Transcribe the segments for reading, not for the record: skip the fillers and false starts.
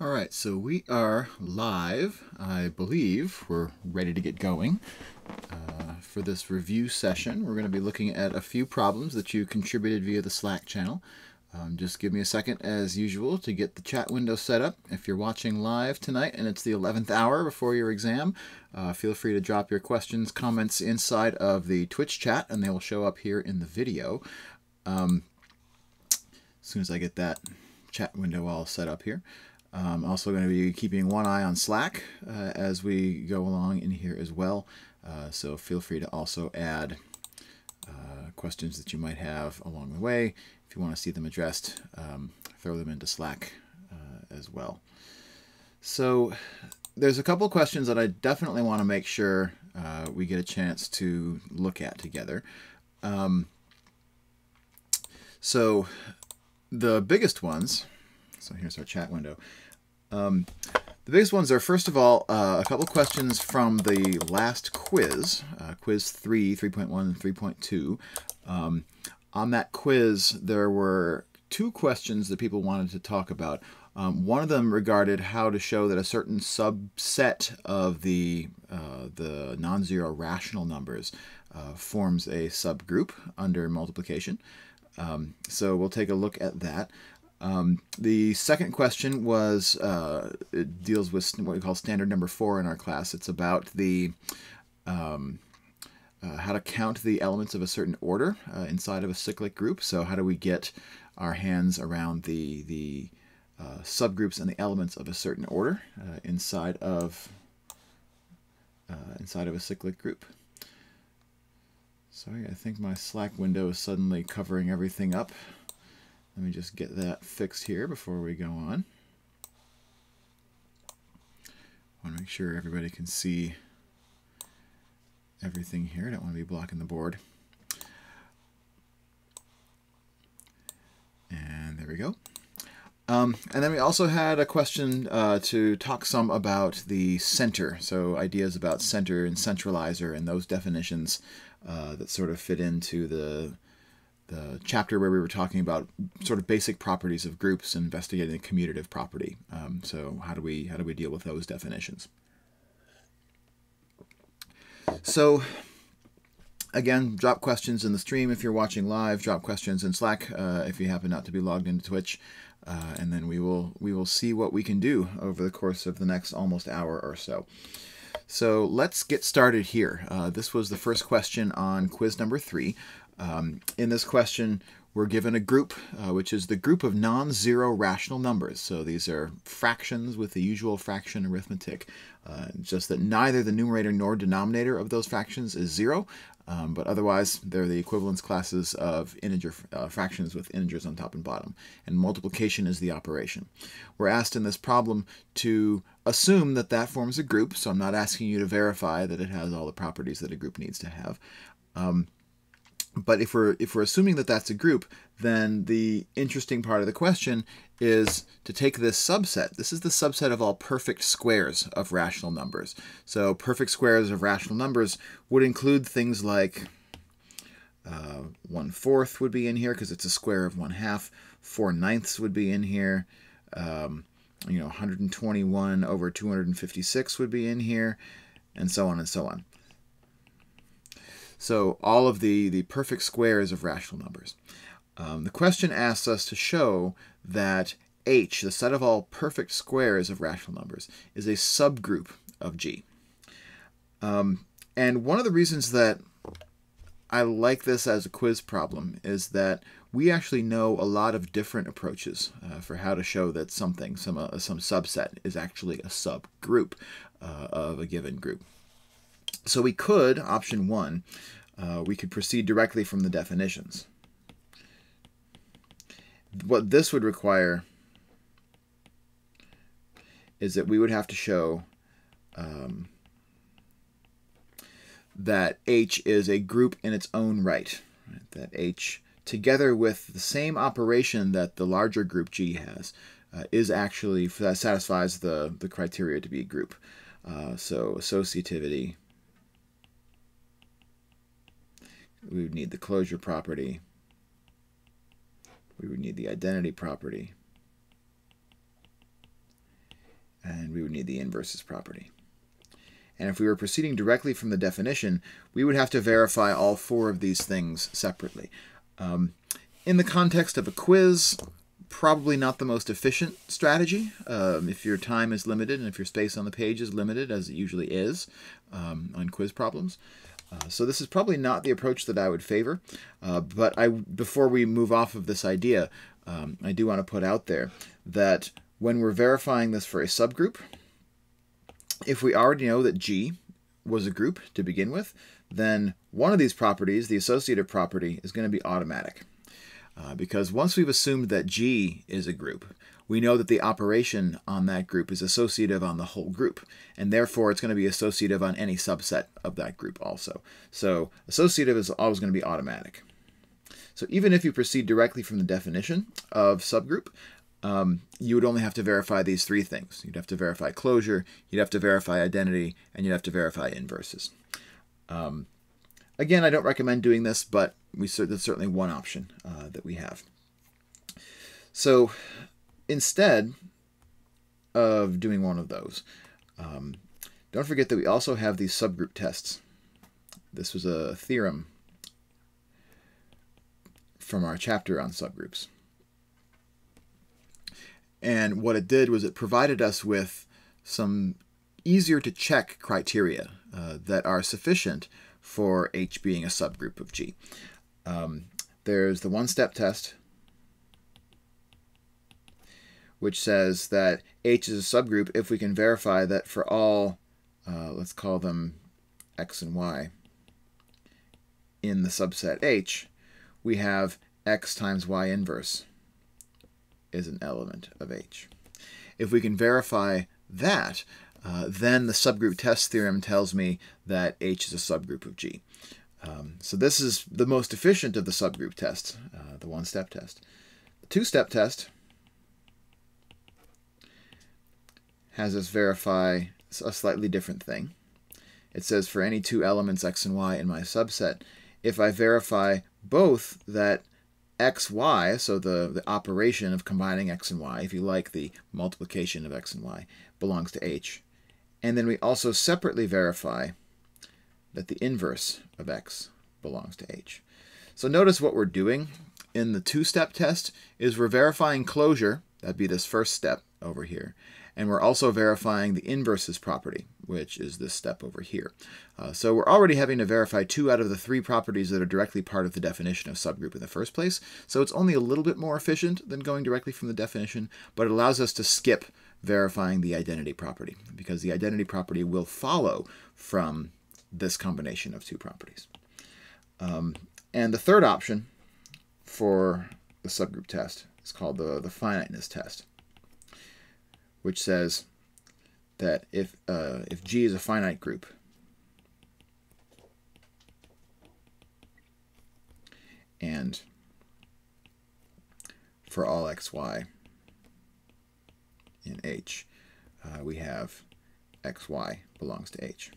All right, so we are live. I believe we're ready to get going. For this review session, we're going to be looking at a few problems that you contributed via the Slack channel. Just give me a second, as usual, to get the chat window set up. If you're watching live tonight and it's the 11th hour before your exam, feel free to drop your questions, comments inside of the Twitch chat, and they will show up here in the video. As soon as I get that chat window all set up here. I'm also going to be keeping one eye on Slack as we go along in here as well. So feel free to also add questions that you might have along the way. If you want to see them addressed, throw them into Slack as well. So there's a couple questions that I definitely want to make sure we get a chance to look at together. So the biggest ones, so here's our chat window. The biggest ones are, first of all, a couple questions from the last quiz, quiz 3.1 and 3.2. On that quiz, there were two questions that people wanted to talk about. One of them regarded how to show that a certain subset of the non-zero rational numbers forms a subgroup under multiplication. So we'll take a look at that. The second question was, it deals with what we call standard number 4 in our class. It's about the how to count the elements of a certain order inside of a cyclic group. So how do we get our hands around the subgroups and the elements of a certain order inside of a cyclic group? Sorry, I think my Slack window is suddenly covering everything up. Let me just get that fixed here before we go on. I want to make sure everybody can see everything here. I don't want to be blocking the board. And there we go. And then we also had a question to talk some about the center. So ideas about center and centralizer and those definitions that sort of fit into the chapter where we were talking about sort of basic properties of groups, investigating the commutative property. So how do we deal with those definitions? So again, drop questions in the stream if you're watching live. Drop questions in Slack if you happen not to be logged into Twitch, and then we will see what we can do over the course of the next almost hour or so. So let's get started here. This was the first question on quiz number 3. In this question, we're given a group, which is the group of non-zero rational numbers. So these are fractions with the usual fraction arithmetic, just that neither the numerator nor denominator of those fractions is 0, but otherwise they're the equivalence classes of integer fractions with integers on top and bottom, and multiplication is the operation. We're asked in this problem to assume that that forms a group, so I'm not asking you to verify that it has all the properties that a group needs to have. But if we're assuming that that's a group, then the interesting part of the question is to take this subset. This is the subset of all perfect squares of rational numbers. So perfect squares of rational numbers would include things like 1/4 would be in here because it's a square of 1/2. 4/9 would be in here. 121 over 256 would be in here, and so on and so on. So all of the perfect squares of rational numbers. The question asks us to show that H, the set of all perfect squares of rational numbers, is a subgroup of G. And one of the reasons that I like this as a quiz problem is that we actually know a lot of different approaches for how to show that some subset is actually a subgroup of a given group. So we could, option 1, we could proceed directly from the definitions. What this would require is that we would have to show that H is a group in its own right. That H, together with the same operation that the larger group G has, is actually, that satisfies the criteria to be a group. So associativity, we would need the closure property, we would need the identity property, and we would need the inverses property. And if we were proceeding directly from the definition, we would have to verify all 4 of these things separately. In the context of a quiz, probably not the most efficient strategy if your time is limited and if your space on the page is limited, as it usually is on quiz problems. So this is probably not the approach that I would favor. But before we move off of this idea, I do want to put out there that when we're verifying this for a subgroup, if we already know that G was a group to begin with, then one of these properties, the associative property, is going to be automatic. Because once we've assumed that G is a group, we know that the operation on that group is associative on the whole group, and therefore it's going to be associative on any subset of that group also. So associative is always going to be automatic. So even if you proceed directly from the definition of subgroup, you would only have to verify these 3 things. You'd have to verify closure, you'd have to verify identity, and you'd have to verify inverses. Again, I don't recommend doing this, but that's certainly one option that we have. So instead of doing one of those, don't forget that we also have these subgroup tests. This was a theorem from our chapter on subgroups. And what it did was it provided us with some easier to check criteria that are sufficient for H being a subgroup of G. There's the one-step test, which says that H is a subgroup if we can verify that for all, let's call them X and Y, in the subset H, we have X times Y inverse is an element of H. If we can verify that, then the subgroup test theorem tells me that H is a subgroup of G. So this is the most efficient of the subgroup tests, the one-step test. The two-step test has us verify a slightly different thing. It says for any 2 elements X and Y in my subset, if I verify both that X, Y, so the operation of combining X and Y, if you like, the multiplication of X and Y, belongs to H. And then we also separately verify that the inverse of X belongs to H. So notice what we're doing in the 2-step test is we're verifying closure, that'd be this first step over here, and we're also verifying the inverses property, which is this step over here. So we're already having to verify 2 out of the 3 properties that are directly part of the definition of subgroup in the first place. So it's only a little bit more efficient than going directly from the definition, but it allows us to skip verifying the identity property, because the identity property will follow from this combination of 2 properties. And the third option for the subgroup test is called the finiteness test, which says that if G is a finite group, and for all x, y in H, we have x, y belongs to H.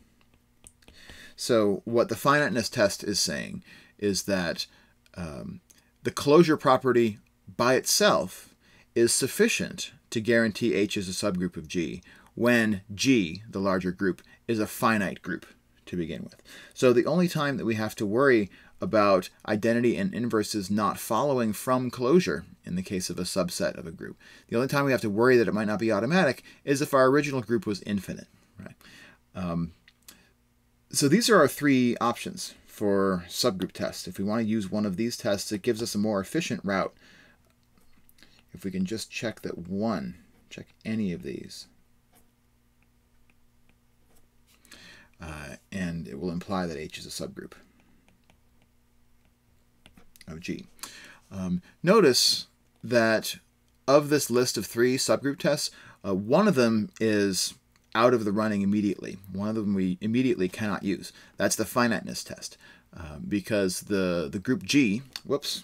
So what the finiteness test is saying is that the closure property by itself is sufficient to guarantee H is a subgroup of G when G, the larger group, is a finite group to begin with. So the only time that we have to worry about identity and inverses not following from closure in the case of a subset of a group, the only time we have to worry that it might not be automatic is if our original group was infinite. Right? So these are our 3 options for subgroup tests. If we want to use one of these tests, it gives us a more efficient route. If we can just check that check any of these, and it will imply that H is a subgroup of G. Notice that of this list of 3 subgroup tests, one of them is out of the running immediately. One of them we immediately cannot use. That's the finiteness test, because the group G, whoops,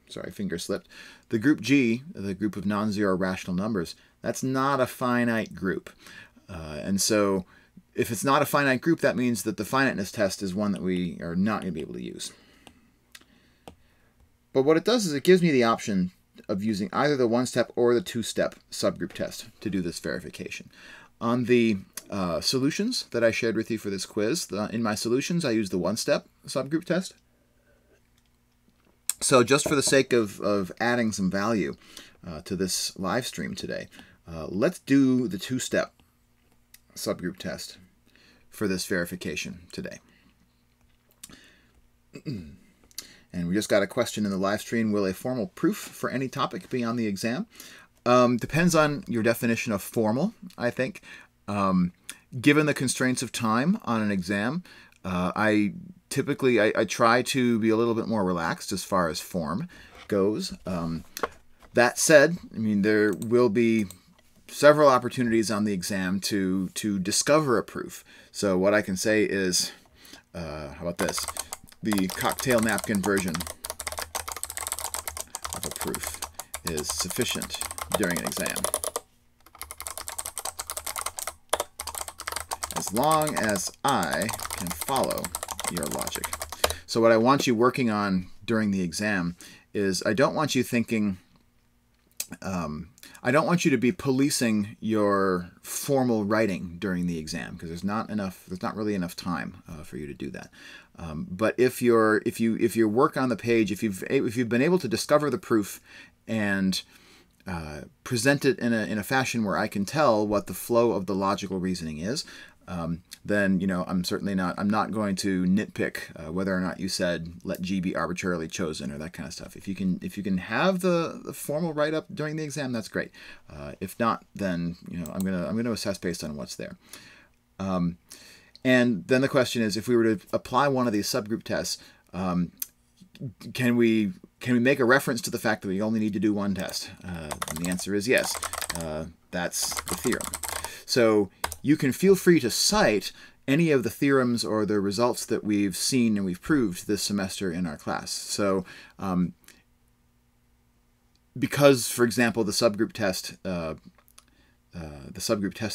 sorry, finger slipped. The group G, the group of non-zero rational numbers, that's not a finite group. And so if it's not a finite group, that means that the finiteness test is one that we are not going to be able to use. But what it does is it gives me the option using either the one-step or the two-step subgroup test to do this verification. On the solutions that I shared with you for this quiz, in my solutions I use the one-step subgroup test. So just for the sake of adding some value to this live stream today, let's do the two-step subgroup test for this verification today. And we just got a question in the live stream: will a formal proof for any topic be on the exam? Depends on your definition of formal, I think. Given the constraints of time on an exam, I try to be a little bit more relaxed as far as form goes. That said, I mean, there will be several opportunities on the exam to discover a proof. So what I can say is, how about this? The cocktail napkin version of a proof is sufficient during an exam, as long as I can follow your logic. So what I want you working on during the exam is, I don't want you thinking, I don't want you to be policing your formal writing during the exam, because there's not really enough time for you to do that. But if you work on the page, if you've been able to discover the proof and present it in a fashion where I can tell what the flow of the logical reasoning is, then I'm not going to nitpick whether or not you said let G be arbitrarily chosen or that kind of stuff. If you can have the formal write up during the exam, that's great. If not, then I'm gonna assess based on what's there. And then the question is, if we were to apply one of these subgroup tests, can we make a reference to the fact that we only need to do one test? And the answer is yes. That's the theorem. So you can feel free to cite any of the theorems or the results that we've seen and we've proved this semester in our class. So because, for example, the subgroup test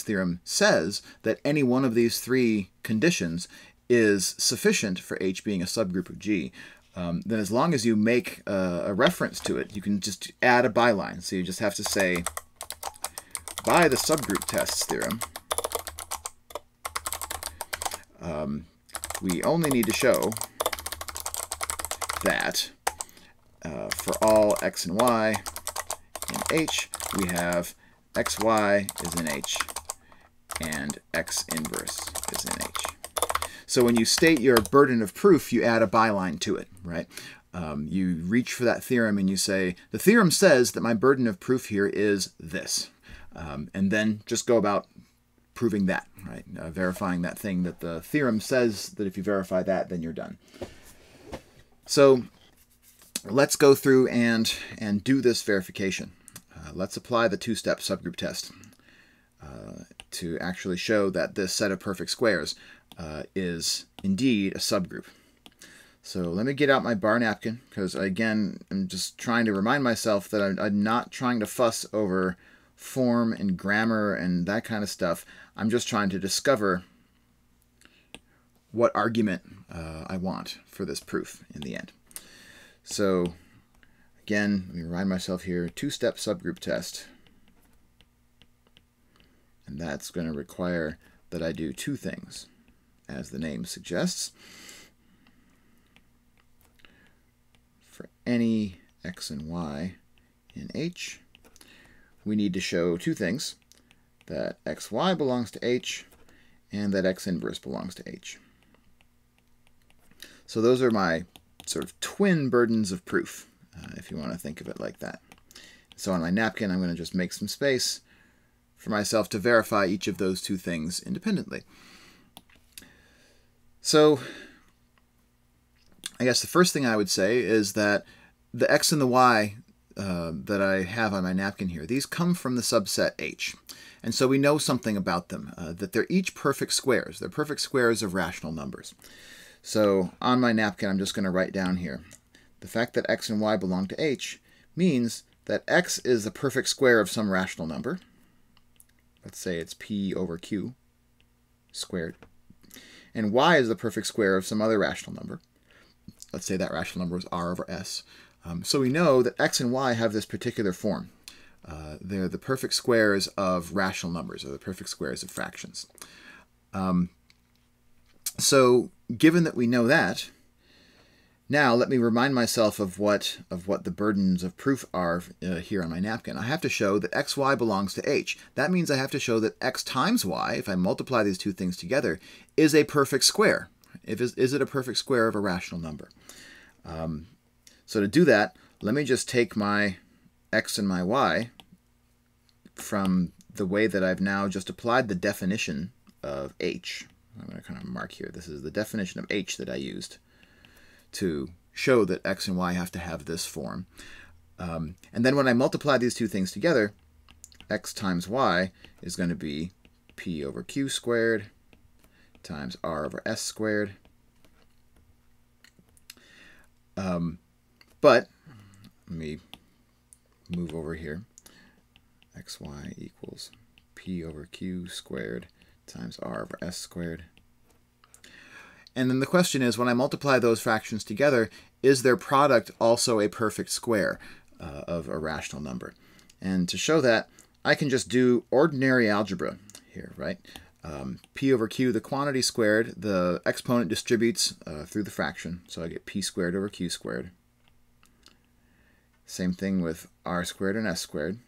theorem says that any one of these three conditions is sufficient for H being a subgroup of G, then as long as you make a reference to it, you can just add a byline. So you just have to say, by the subgroup tests theorem, we only need to show that for all x and y in H, we have xy is in H and x inverse is in H. So when you state your burden of proof, you add a byline to it, right? You reach for that theorem and you say, the theorem says that my burden of proof here is this. And then just go about proving that, right? Verifying that thing that the theorem says that if you verify that, then you're done. So let's go through and do this verification. Let's apply the two-step subgroup test to actually show that this set of perfect squares is indeed a subgroup. So let me get out my bar napkin, because again, I'm just trying to remind myself that I'm not trying to fuss over form and grammar and that kind of stuff. I'm just trying to discover what argument I want for this proof in the end. So again, let me remind myself here, two-step subgroup test. And that's going to require that I do two things, as the name suggests. For any x and y in H, we need to show two things: that xy belongs to H and that x inverse belongs to H. So those are my sort of twin burdens of proof, if you want to think of it like that. So on my napkin, I'm going to just make some space for myself to verify each of those two things independently. So I guess the first thing I would say is that the x and the y that I have on my napkin here, these come from the subset H. And so we know something about them, that they're each perfect squares. They're perfect squares of rational numbers. So on my napkin, I'm just going to write down here, the fact that x and y belong to H means that x is the perfect square of some rational number. Let's say it's p over q squared. And y is the perfect square of some other rational number. Let's say that rational number is r over s. So we know that x and y have this particular form. They're the perfect squares of rational numbers, or the perfect squares of fractions. So given that we know that, now let me remind myself of what the burdens of proof are here on my napkin. I have to show that xy belongs to h. That means I have to show that x times y, if I multiply these two things together, is a perfect square. Is it a perfect square of a rational number? So to do that, let me just take my x and my y from the way that I've now just applied the definition of h. I'm going to kind of mark here. This is the definition of h that I used to show that x and y have to have this form. And then when I multiply these two things together, x times y is going to be p over q squared times r over s squared. But let me move over here. xy equals p over q squared times r over s squared. And then the question is, when I multiply those fractions together, is their product also a perfect square of a rational number? And to show that, I can just do ordinary algebra here, right? P over q, the quantity squared, the exponent distributes through the fraction, so I get p squared over q squared. Same thing with r squared and s squared.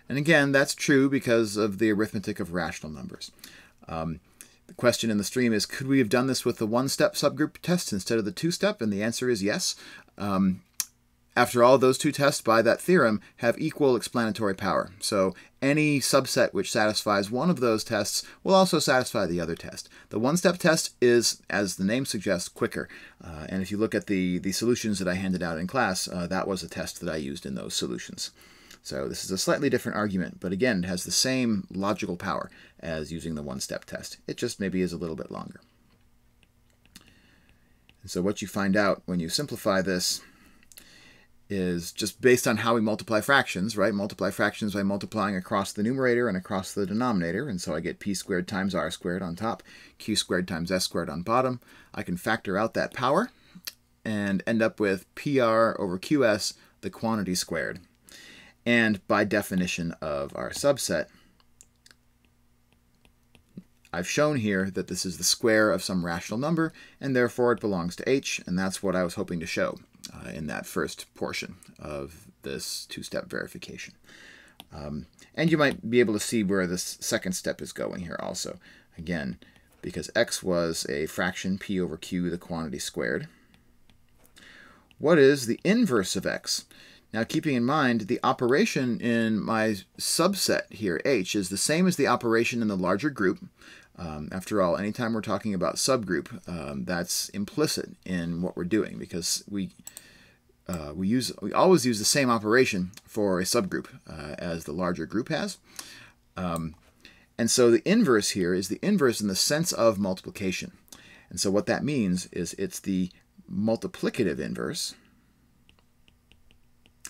And again, that's true because of the arithmetic of rational numbers. The question in the stream is, could we have done this with the one-step subgroup test instead of the two-step? And the answer is yes. After all, those two tests by that theorem have equal explanatory power. So any subset which satisfies one of those tests will also satisfy the other test. The one-step test is, as the name suggests, quicker. And if you look at the solutions that I handed out in class, that was a test that I used in those solutions. So this is a slightly different argument, but again, it has the same logical power as using the one-step test. It just maybe is a little bit longer. And so what you find out when you simplify this is just based on how we multiply fractions, right? Multiply fractions by multiplying across the numerator and across the denominator, and so I get p squared times r squared on top, q squared times s squared on bottom. I can factor out that power and end up with pr over qs, the quantity squared. And by definition of our subset, I've shown here that this is the square of some rational number, and therefore it belongs to h, and that's what I was hoping to show in that first portion of this two-step verification. And you might be able to see where this second step is going here also. Again, because x was a fraction, p over q, the quantity squared. What is the inverse of x? Now, keeping in mind, the operation in my subset here, h, is the same as the operation in the larger group. After all, anytime we're talking about subgroup, that's implicit in what we're doing, because we always use the same operation for a subgroup as the larger group has. And so the inverse here is the inverse in the sense of multiplication. And so what that means is it's the multiplicative inverse,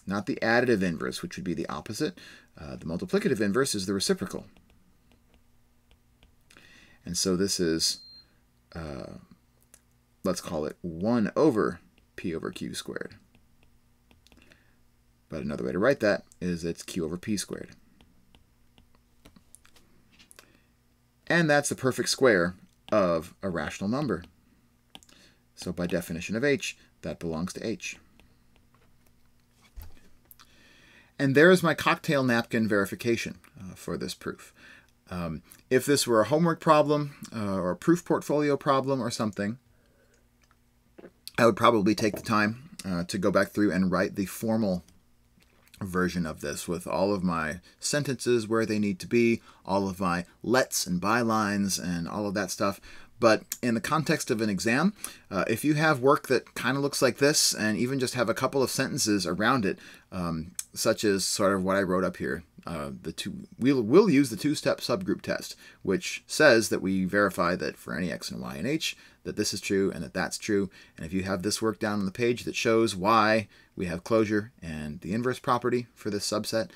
not the additive inverse, which would be the opposite. The multiplicative inverse is the reciprocal. And so this is, let's call it 1 over p over q squared. But another way to write that is it's q over p squared. And that's the perfect square of a rational number. So by definition of h, that belongs to h. And there is my cocktail napkin verification for this proof. If this were a homework problem or a proof portfolio problem or something, I would probably take the time to go back through and write the formal version of this with all of my sentences where they need to be, all of my lets and bylines and all of that stuff. But in the context of an exam, if you have work that kind of looks like this and even just have a couple of sentences around it, such as sort of what I wrote up here, we'll use the two-step subgroup test, which says that we verify that for any x and y and h, that this is true and that that's true. And if you have this work down on the page that shows why we have closure and the inverse property for this subset,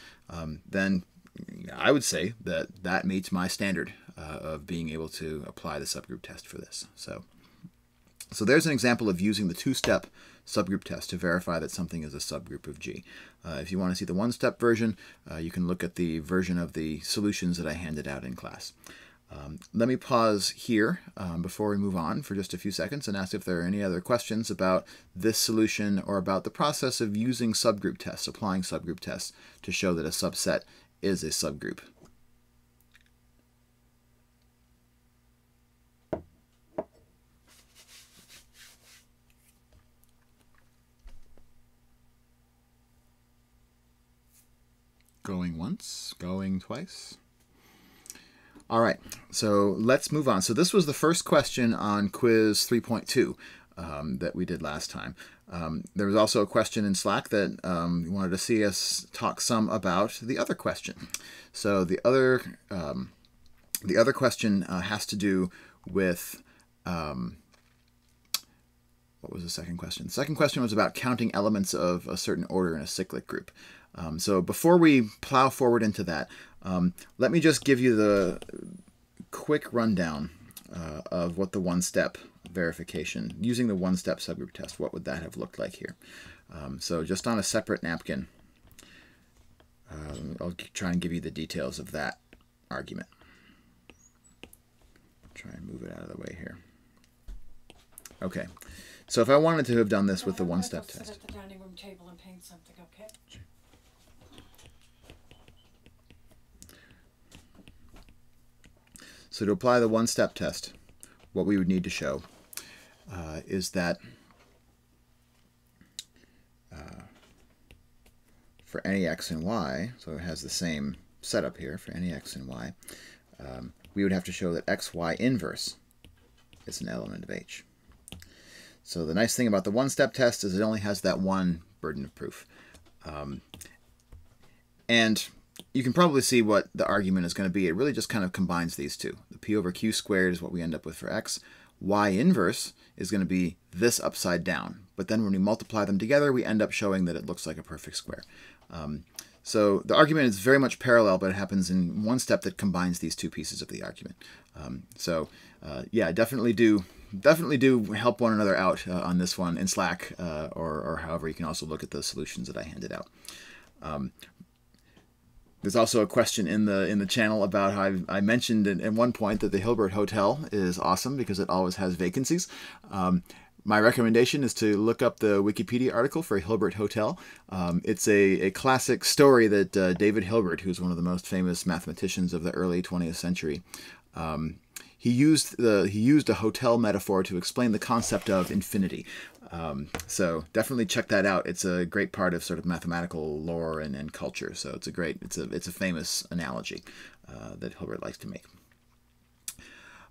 then I would say that that meets my standard of being able to apply the subgroup test for this. So So there's an example of using the two-step subgroup test to verify that something is a subgroup of G. If you want to see the one-step version, you can look at the version of the solutions that I handed out in class. Let me pause here before we move on for just a few seconds and ask if there are any other questions about this solution or about the process of using subgroup tests, applying subgroup tests to show that a subset is a subgroup. Going once, going twice. All right, so let's move on. So this was the first question on quiz 3.2 that we did last time. There was also a question in Slack that wanted to see us talk some about the other question. So the other question has to do with what was the second question? The second question was about counting elements of a certain order in a cyclic group. So before we plow forward into that, let me just give you the quick rundown of what the one-step verification, using the one-step subgroup test, what would that have looked like here? So just on a separate napkin, I'll try and give you the details of that argument. Try and move it out of the way here. Okay, so if I wanted to have done this with the one-step test. Sit at the dining room table and paint something, okay? So to apply the one-step test, what we would need to show is that for any x and y, so it has the same setup here for any x and y, we would have to show that xy inverse is an element of H. So the nice thing about the one-step test is it only has that one burden of proof. And you can probably see what the argument is going to be. It really just kind of combines these two. The p over q squared is what we end up with for x. Y inverse is going to be this upside down. But then when we multiply them together, we end up showing that it looks like a perfect square. So the argument is very much parallel, but it happens in one step that combines these two pieces of the argument. Yeah, definitely do help one another out on this one in Slack, or however you can also look at the solutions that I handed out. There's also a question in the channel about how I mentioned at one point that the Hilbert Hotel is awesome because it always has vacancies. My recommendation is to look up the Wikipedia article for Hilbert Hotel. It's a classic story that David Hilbert, who's one of the most famous mathematicians of the early 20th century, he used a hotel metaphor to explain the concept of infinity. So definitely check that out. It's a great part of sort of mathematical lore and culture. So it's a famous analogy that Hilbert likes to make.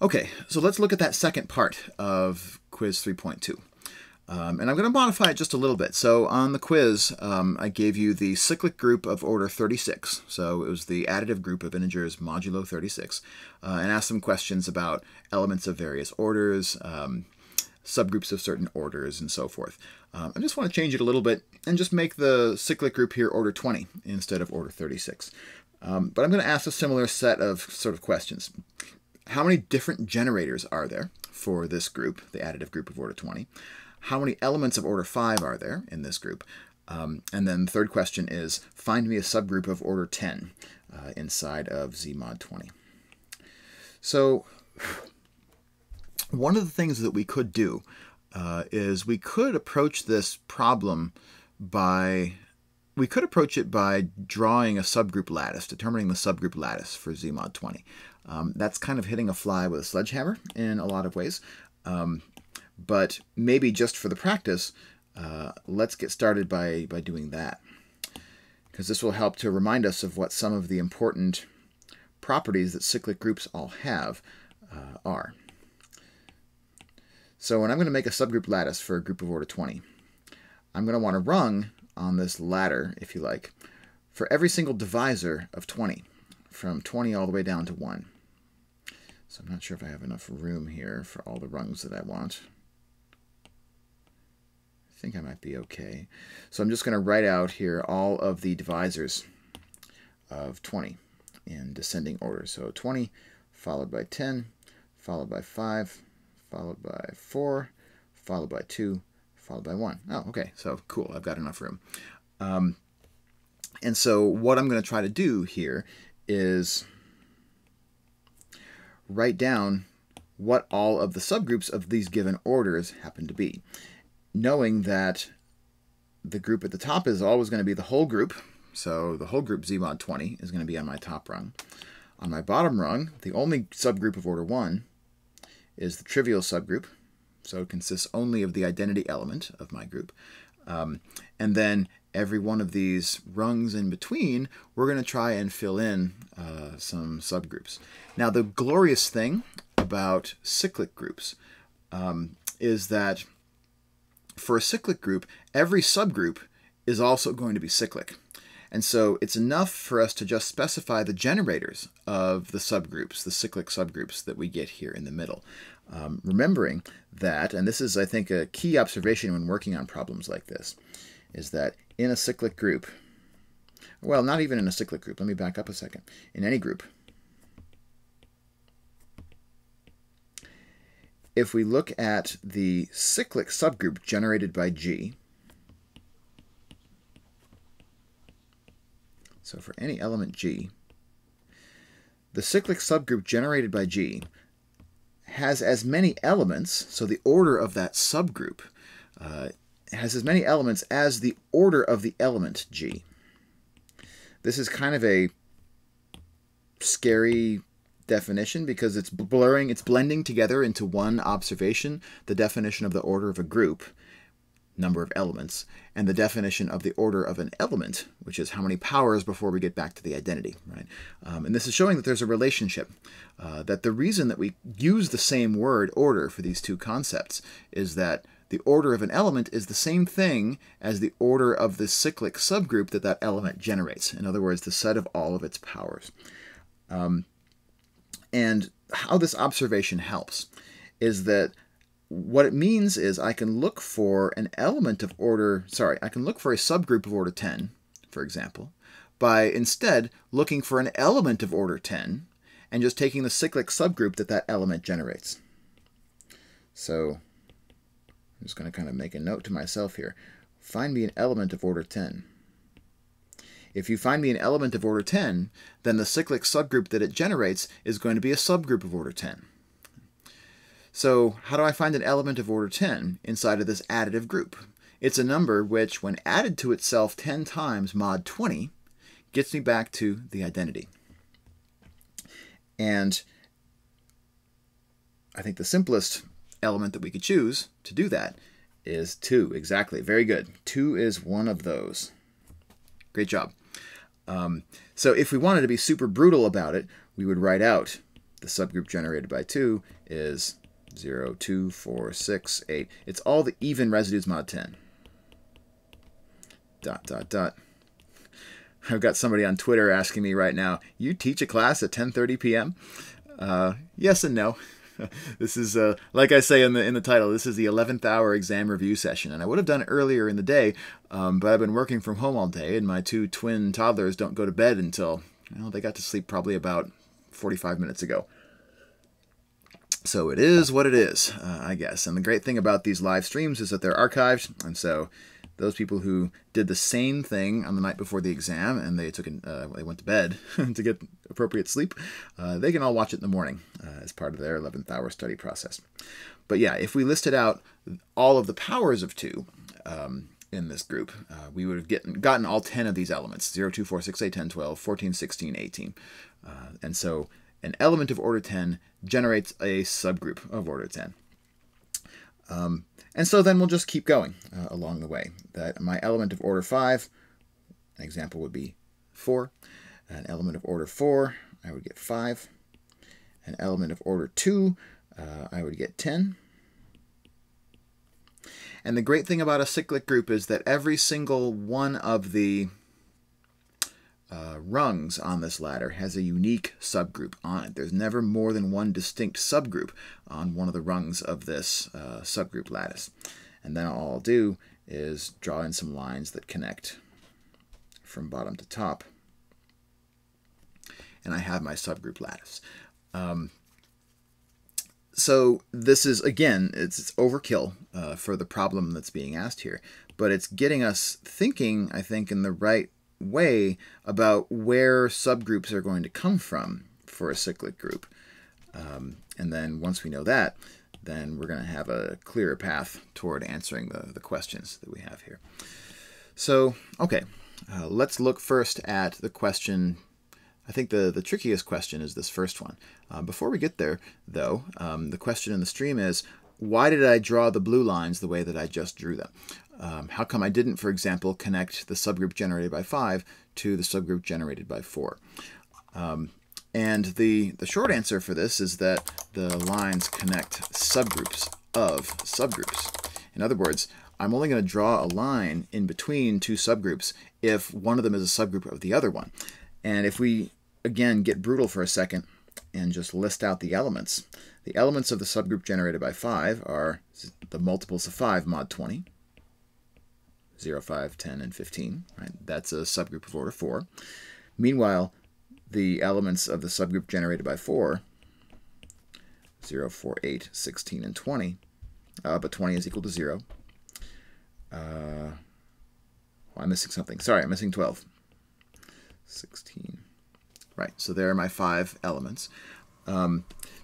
Okay, so let's look at that second part of quiz 3.2. And I'm going to modify it just a little bit. So on the quiz, I gave you the cyclic group of order 36. So it was the additive group of integers modulo 36, and asked some questions about elements of various orders, subgroups of certain orders, and so forth. I just want to change it a little bit and just make the cyclic group here order 20 instead of order 36. But I'm going to ask a similar set of sort of questions. How many different generators are there for this group, the additive group of order 20? How many elements of order 5 are there in this group? And then the third question is, find me a subgroup of order 10 inside of Z mod 20. So one of the things that we could do is we could approach this problem by drawing a subgroup lattice, determining the subgroup lattice for Z mod 20. That's kind of hitting a fly with a sledgehammer in a lot of ways. But maybe just for the practice, let's get started by doing that, because this will help to remind us of what some of the important properties that cyclic groups all have are. So when I'm going to make a subgroup lattice for a group of order 20, I'm going to want a rung on this ladder, if you like, for every single divisor of 20, from 20 all the way down to 1. So I'm not sure if I have enough room here for all the rungs that I want. I think I might be okay. So I'm just going to write out here all of the divisors of 20 in descending order. So 20 followed by 10, followed by 5, followed by 4, followed by 2, followed by 1. Oh, okay, so cool, I've got enough room. And so what I'm going to try to do here is write down what all of the subgroups of these given orders happen to be, knowing that the group at the top is always going to be the whole group. So the whole group Z mod 20 is going to be on my top rung. On my bottom rung, the only subgroup of order 1 is the trivial subgroup. So it consists only of the identity element of my group. And then every one of these rungs in between, we're going to try and fill in some subgroups. Now, the glorious thing about cyclic groups is that for a cyclic group, every subgroup is also going to be cyclic. And so it's enough for us to just specify the generators of the subgroups, the cyclic subgroups that we get here in the middle. Remembering that, and this is, I think, a key observation when working on problems like this, is that in a cyclic group, well, not even in a cyclic group, let me back up a second, in any group, if we look at the cyclic subgroup generated by G, so for any element G, the cyclic subgroup generated by G has as many elements, so the order of that subgroup has as many elements as the order of the element G. This is kind of a scary definition because it's blending together into one observation the definition of the order of a group, number of elements, and the definition of the order of an element, which is how many powers before we get back to the identity, right? And this is showing that there's a relationship, that the reason that we use the same word order for these two concepts is that the order of an element is the same thing as the order of the cyclic subgroup that that element generates. In other words, the set of all of its powers. And how this observation helps is that what it means is I can look for an element of order, I can look for a subgroup of order 10, for example, by instead looking for an element of order 10 and just taking the cyclic subgroup that that element generates. So I'm just going to kind of make a note to myself here. Find me an element of order 10. If you find me an element of order 10, then the cyclic subgroup that it generates is going to be a subgroup of order 10. So how do I find an element of order 10 inside of this additive group? It's a number which, when added to itself 10 times mod 20, gets me back to the identity. And I think the simplest element that we could choose to do that is 2. Exactly. Very good. 2 is one of those. Great job. So if we wanted to be super brutal about it, we would write out the subgroup generated by 2 is 0, 2, 4, 6, 8. It's all the even residues mod 10. ... I've got somebody on Twitter asking me right now, you teach a class at 10:30 p.m.? Yes and no. This is, like I say in the title, this is the 11th hour exam review session. And I would have done it earlier in the day, but I've been working from home all day, and my 2 twin toddlers don't go to bed until, well, they got to sleep probably about 45 minutes ago. So it is what it is, I guess. And the great thing about these live streams is that they're archived, and so those people who did the same thing on the night before the exam and they they went to bed to get appropriate sleep, they can all watch it in the morning as part of their 11th hour study process. But yeah, if we listed out all of the powers of 2 in this group, we would have gotten all 10 of these elements, 0, 2, 4, 6, 8, 10, 12, 14, 16, 18. And so an element of order 10 generates a subgroup of order 10. And so then we'll just keep going along the way. That my element of order 5, an example would be 4. An element of order 4, I would get 5. An element of order 2, I would get 10. And the great thing about a cyclic group is that every single one of the rungs on this ladder has a unique subgroup on it. There's never more than one distinct subgroup on one of the rungs of this subgroup lattice. And then all I'll do is draw in some lines that connect from bottom to top. And I have my subgroup lattice. So this is, again, it's overkill for the problem that's being asked here, but it's getting us thinking, I think, in the right way about where subgroups are going to come from for a cyclic group. And then once we know that, then we're going to have a clearer path toward answering the questions that we have here. So, okay, let's look first at the question. I think the trickiest question is this first one. Before we get there, though, the question in the stream is, why did I draw the blue lines the way that I just drew them? How come I didn't, for example, connect the subgroup generated by 5 to the subgroup generated by 4? And the short answer for this is that the lines connect subgroups of subgroups. In other words, I'm only going to draw a line in between two subgroups if one of them is a subgroup of the other one. And if we, again, get brutal for a second and just list out the elements of the subgroup generated by 5 are the multiples of 5 mod 20, 0, 5, 10, and 15. Right? That's a subgroup of order 4. Meanwhile, the elements of the subgroup generated by 4, 0, 4, 8, 16, and 20, but 20 is equal to 0. I'm missing something. Sorry, I'm missing 12. 16. Right, so there are my 5 elements.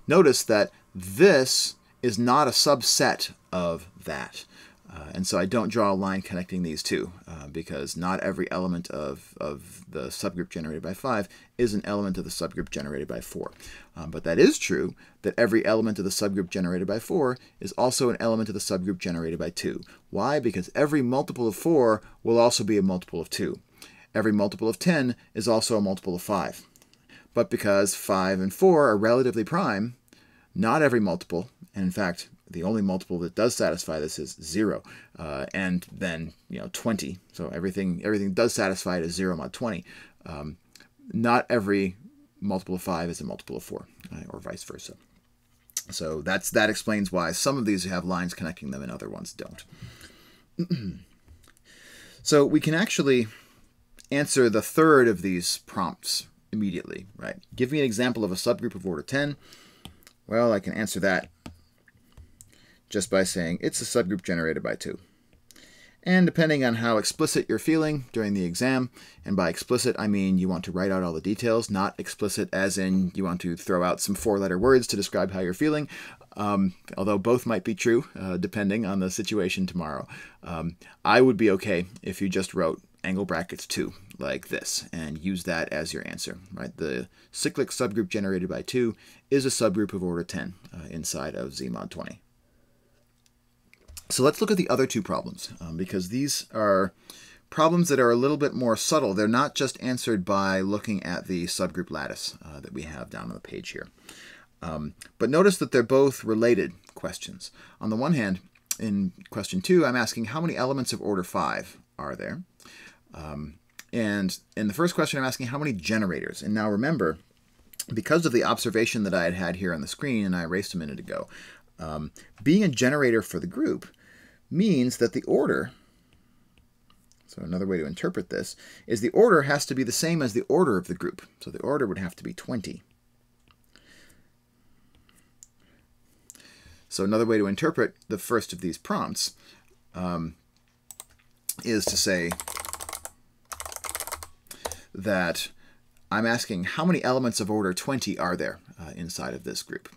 Notice that this is not a subset of that. And so I don't draw a line connecting these two because not every element of the subgroup generated by 5 is an element of the subgroup generated by 4. But that is true that every element of the subgroup generated by 4 is also an element of the subgroup generated by 2. Why? Because every multiple of 4 will also be a multiple of 2. Every multiple of 10 is also a multiple of 5. But because 5 and 4 are relatively prime, not every multiple, and in fact, the only multiple that does satisfy this is 0, and then 20. So everything does satisfy it as 0 mod 20. Not every multiple of 5 is a multiple of 4, or vice versa. So that explains why some of these have lines connecting them and other ones don't. So we can actually answer the third of these prompts immediately, right? Give me an example of a subgroup of order 10. Well, I can answer that just by saying it's a subgroup generated by 2. And depending on how explicit you're feeling during the exam, and by explicit I mean you want to write out all the details, not explicit as in you want to throw out some 4-letter words to describe how you're feeling, although both might be true depending on the situation tomorrow. I would be okay if you just wrote angle brackets 2 like this and use that as your answer, right? The cyclic subgroup generated by 2 is a subgroup of order 10 inside of Z mod 20. So let's look at the other two problems because these are problems that are a little bit more subtle. They're not just answered by looking at the subgroup lattice that we have down on the page here. But notice that they're both related questions. On the one hand, in question 2, I'm asking how many elements of order 5 are there? And in the first question, I'm asking how many generators. And now remember, because of the observation that I had here on the screen, and I erased a minute ago, being a generator for the group means that the order, so another way to interpret this, is the order has to be the same as the order of the group. So the order would have to be 20. So another way to interpret the first of these prompts is to say that I'm asking how many elements of order 20 are there inside of this group.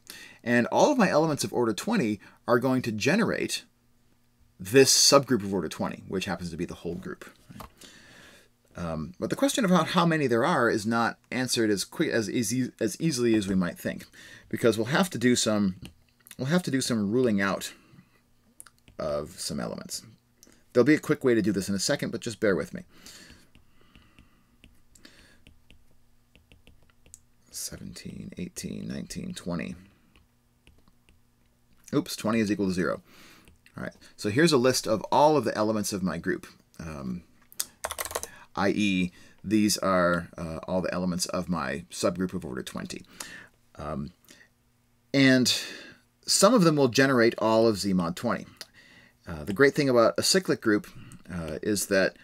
And all of my elements of order 20 are going to generate this subgroup of order 20, which happens to be the whole group. But the question about how many there are is not answered as easily as we might think, because we'll have to do some ruling out of some elements. There'll be a quick way to do this in a second, but just bear with me. 17, 18, 19, 20. Oops, 20 is equal to 0. All right, so here's a list of all of the elements of my group, i.e. these are all the elements of my subgroup of order 20. And some of them will generate all of Z mod 20. The great thing about a cyclic group is that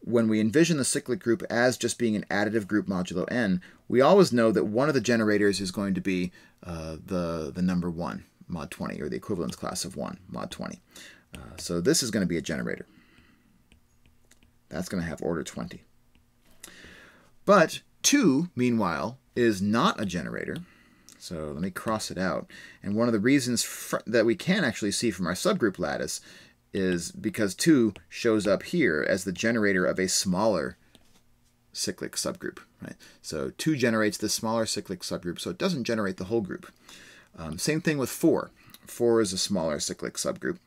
when we envision the cyclic group as just being an additive group modulo n, we always know that one of the generators is going to be the number 1. mod 20, or the equivalence class of 1, mod 20. So this is going to be a generator. That's going to have order 20. But 2, meanwhile, is not a generator. So let me cross it out. And one of the reasons that we can actually see from our subgroup lattice is because 2 shows up here as the generator of a smaller cyclic subgroup. Right? So 2 generates this smaller cyclic subgroup, so it doesn't generate the whole group. Same thing with 4. 4 is a smaller cyclic subgroup.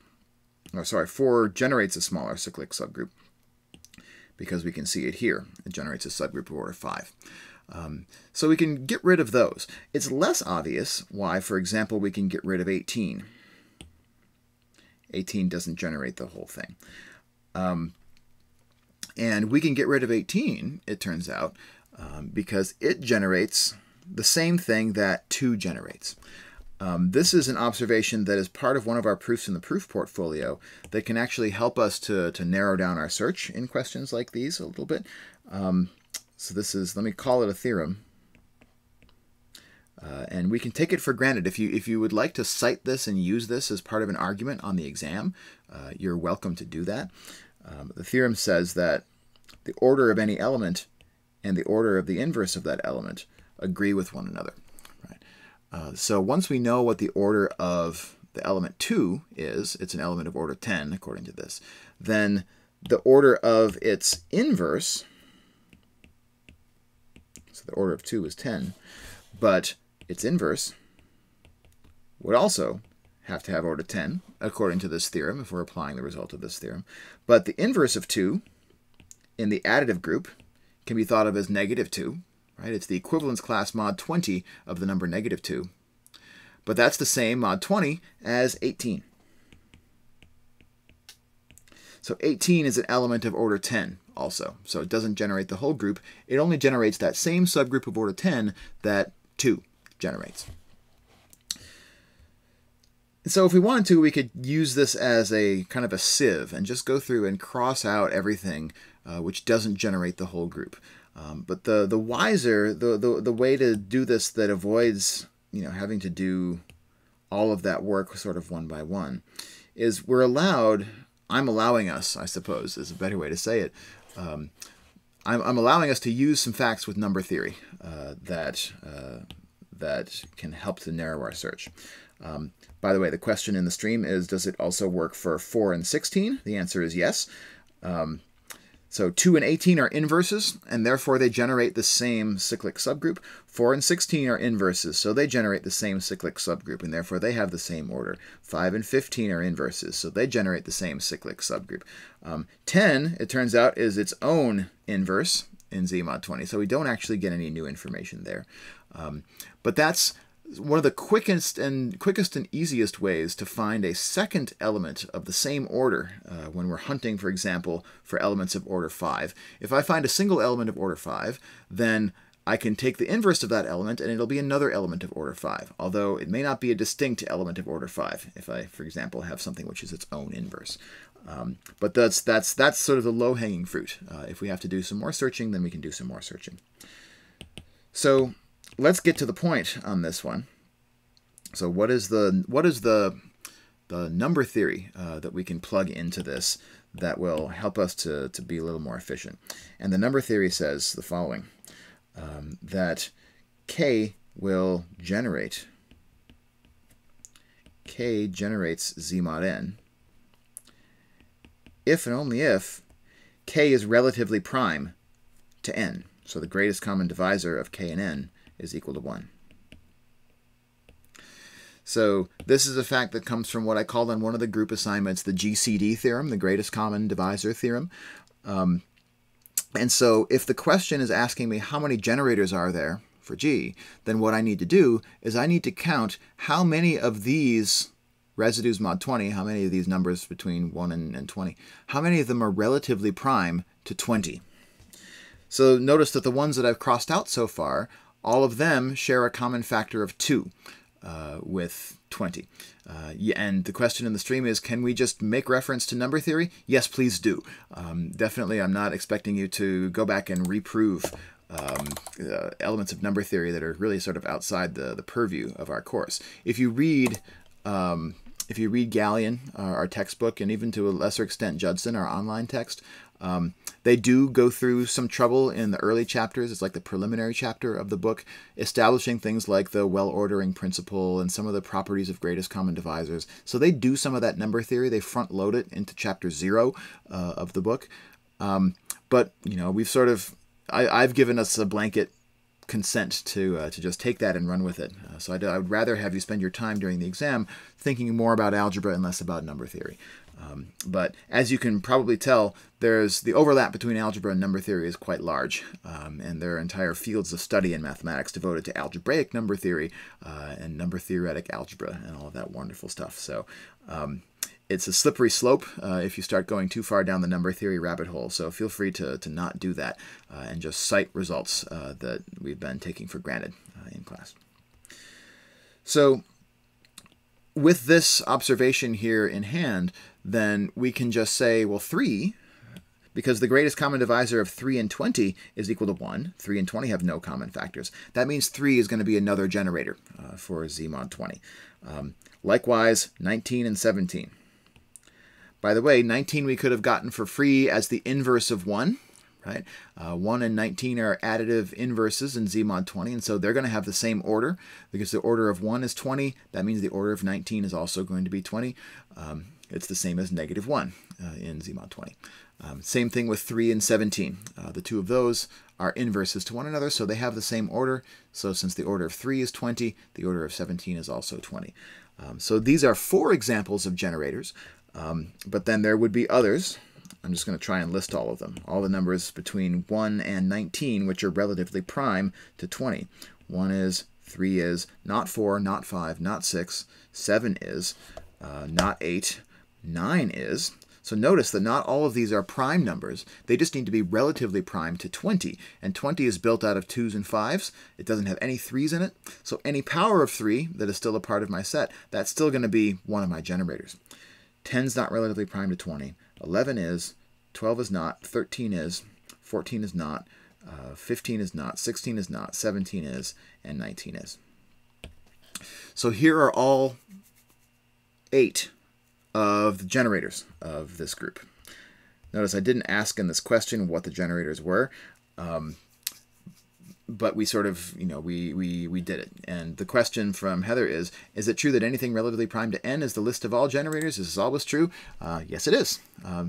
Oh, sorry, 4 generates a smaller cyclic subgroup because we can see it here. It generates a subgroup of order 5. So we can get rid of those. It's less obvious why, for example, we can get rid of 18. 18 doesn't generate the whole thing. And we can get rid of 18, it turns out, because it generates the same thing that 2 generates. This is an observation that is part of one of our proofs in the proof portfolio that can actually help us to narrow down our search in questions like these a little bit. So this is, let me call it a theorem. And we can take it for granted. If you would like to cite this and use this as part of an argument on the exam, you're welcome to do that. The theorem says that the order of any element and the order of the inverse of that element agree with one another. Right? So once we know what the order of the element 2 is, it's an element of order 10 according to this, then the order of its inverse, so the order of 2 is 10, but its inverse would also have to have order 10, according to this theorem, if we're applying the result of this theorem. But the inverse of 2 in the additive group can be thought of as negative 2. Right? It's the equivalence class mod 20 of the number negative 2. But that's the same mod 20 as 18. So 18 is an element of order 10 also. So it doesn't generate the whole group. It only generates that same subgroup of order 10 that 2 generates. So if we wanted to, we could use this as a kind of a sieve and just go through and cross out everything which doesn't generate the whole group. But the wiser, the way to do this that avoids having to do all of that work sort of one by one is I'm allowing us, I suppose, is a better way to say it. I'm allowing us to use some facts with number theory that can help to narrow our search. By the way, the question in the stream is, does it also work for 4 and 16? The answer is yes. So 2 and 18 are inverses, and therefore they generate the same cyclic subgroup. 4 and 16 are inverses, so they generate the same cyclic subgroup, and therefore they have the same order. 5 and 15 are inverses, so they generate the same cyclic subgroup. 10, it turns out, is its own inverse in Z mod 20, so we don't actually get any new information there. But that's one of the quickest and easiest ways to find a second element of the same order when we're hunting, for example, for elements of order 5. If I find a single element of order 5, then I can take the inverse of that element and it'll be another element of order 5, although it may not be a distinct element of order 5 if I, for example, have something which is its own inverse. But that's sort of the low-hanging fruit. If we have to do some more searching, then we can do some more searching. So let's get to the point on this one. So what is the number theory that we can plug into this that will help us to be a little more efficient? And the number theory says the following, that K generates Z mod n if and only if K is relatively prime to n. So the greatest common divisor of K and n is equal to 1. So this is a fact that comes from what I called on one of the group assignments the GCD theorem, the greatest common divisor theorem. And so if the question is asking me how many generators are there for G, then what I need to do is I need to count how many of these residues mod 20, how many of these numbers between 1 and 20, how many of them are relatively prime to 20. So notice that the ones that I've crossed out so far, all of them share a common factor of 2 with 20. And the question in the stream is, can we just make reference to number theory? Yes, please do. Definitely, I'm not expecting you to go back and reprove elements of number theory that are really sort of outside the purview of our course. If you read if you read Galleon, our textbook, and even to a lesser extent Judson, our online text, they do go through some trouble in the early chapters. It's like the preliminary chapter of the book, establishing things like the well-ordering principle and some of the properties of greatest common divisors. So they do some of that number theory. They front-load it into chapter 0 of the book. But, you know, we've sort of, I've given us a blanket consent to just take that and run with it. So I would rather have you spend your time during the exam thinking more about algebra and less about number theory. But as you can probably tell, there's the overlap between algebra and number theory is quite large, and there are entire fields of study in mathematics devoted to algebraic number theory and number theoretic algebra and all of that wonderful stuff. So it's a slippery slope if you start going too far down the number theory rabbit hole. So feel free to not do that and just cite results that we've been taking for granted in class. So with this observation here in hand, then we can just say, well, 3, because the greatest common divisor of 3 and 20 is equal to 1. 3 and 20 have no common factors. That means 3 is going to be another generator for Z mod 20. Likewise, 19 and 17. By the way, 19 we could have gotten for free as the inverse of 1. Right? 1 and 19 are additive inverses in Z mod 20, and so they're going to have the same order. Because the order of 1 is 20, that means the order of 19 is also going to be 20. It's the same as negative 1 in Z mod 20. Same thing with 3 and 17. The two of those are inverses to one another, so they have the same order. So since the order of 3 is 20, the order of 17 is also 20. So these are 4 examples of generators, but then there would be others. I'm just going to try and list all of them. All the numbers between 1 and 19, which are relatively prime to 20. 1 is, 3 is, not 4, not 5, not 6, 7 is, not 8, 9 is. So notice that not all of these are prime numbers. They just need to be relatively prime to 20. And 20 is built out of 2s and 5s. It doesn't have any 3s in it. So any power of 3 that is still a part of my set, that's still going to be one of my generators. 10 is not relatively prime to 20. 11 is, 12 is not, 13 is, 14 is not, 15 is not, 16 is not, 17 is, and 19 is. So here are all 8 of the generators of this group. Notice I didn't ask in this question what the generators were, but we sort of, you know, we did it. And the question from Heather is it true that anything relatively prime to n is the list of all generators? Is this always true? Yes, it is.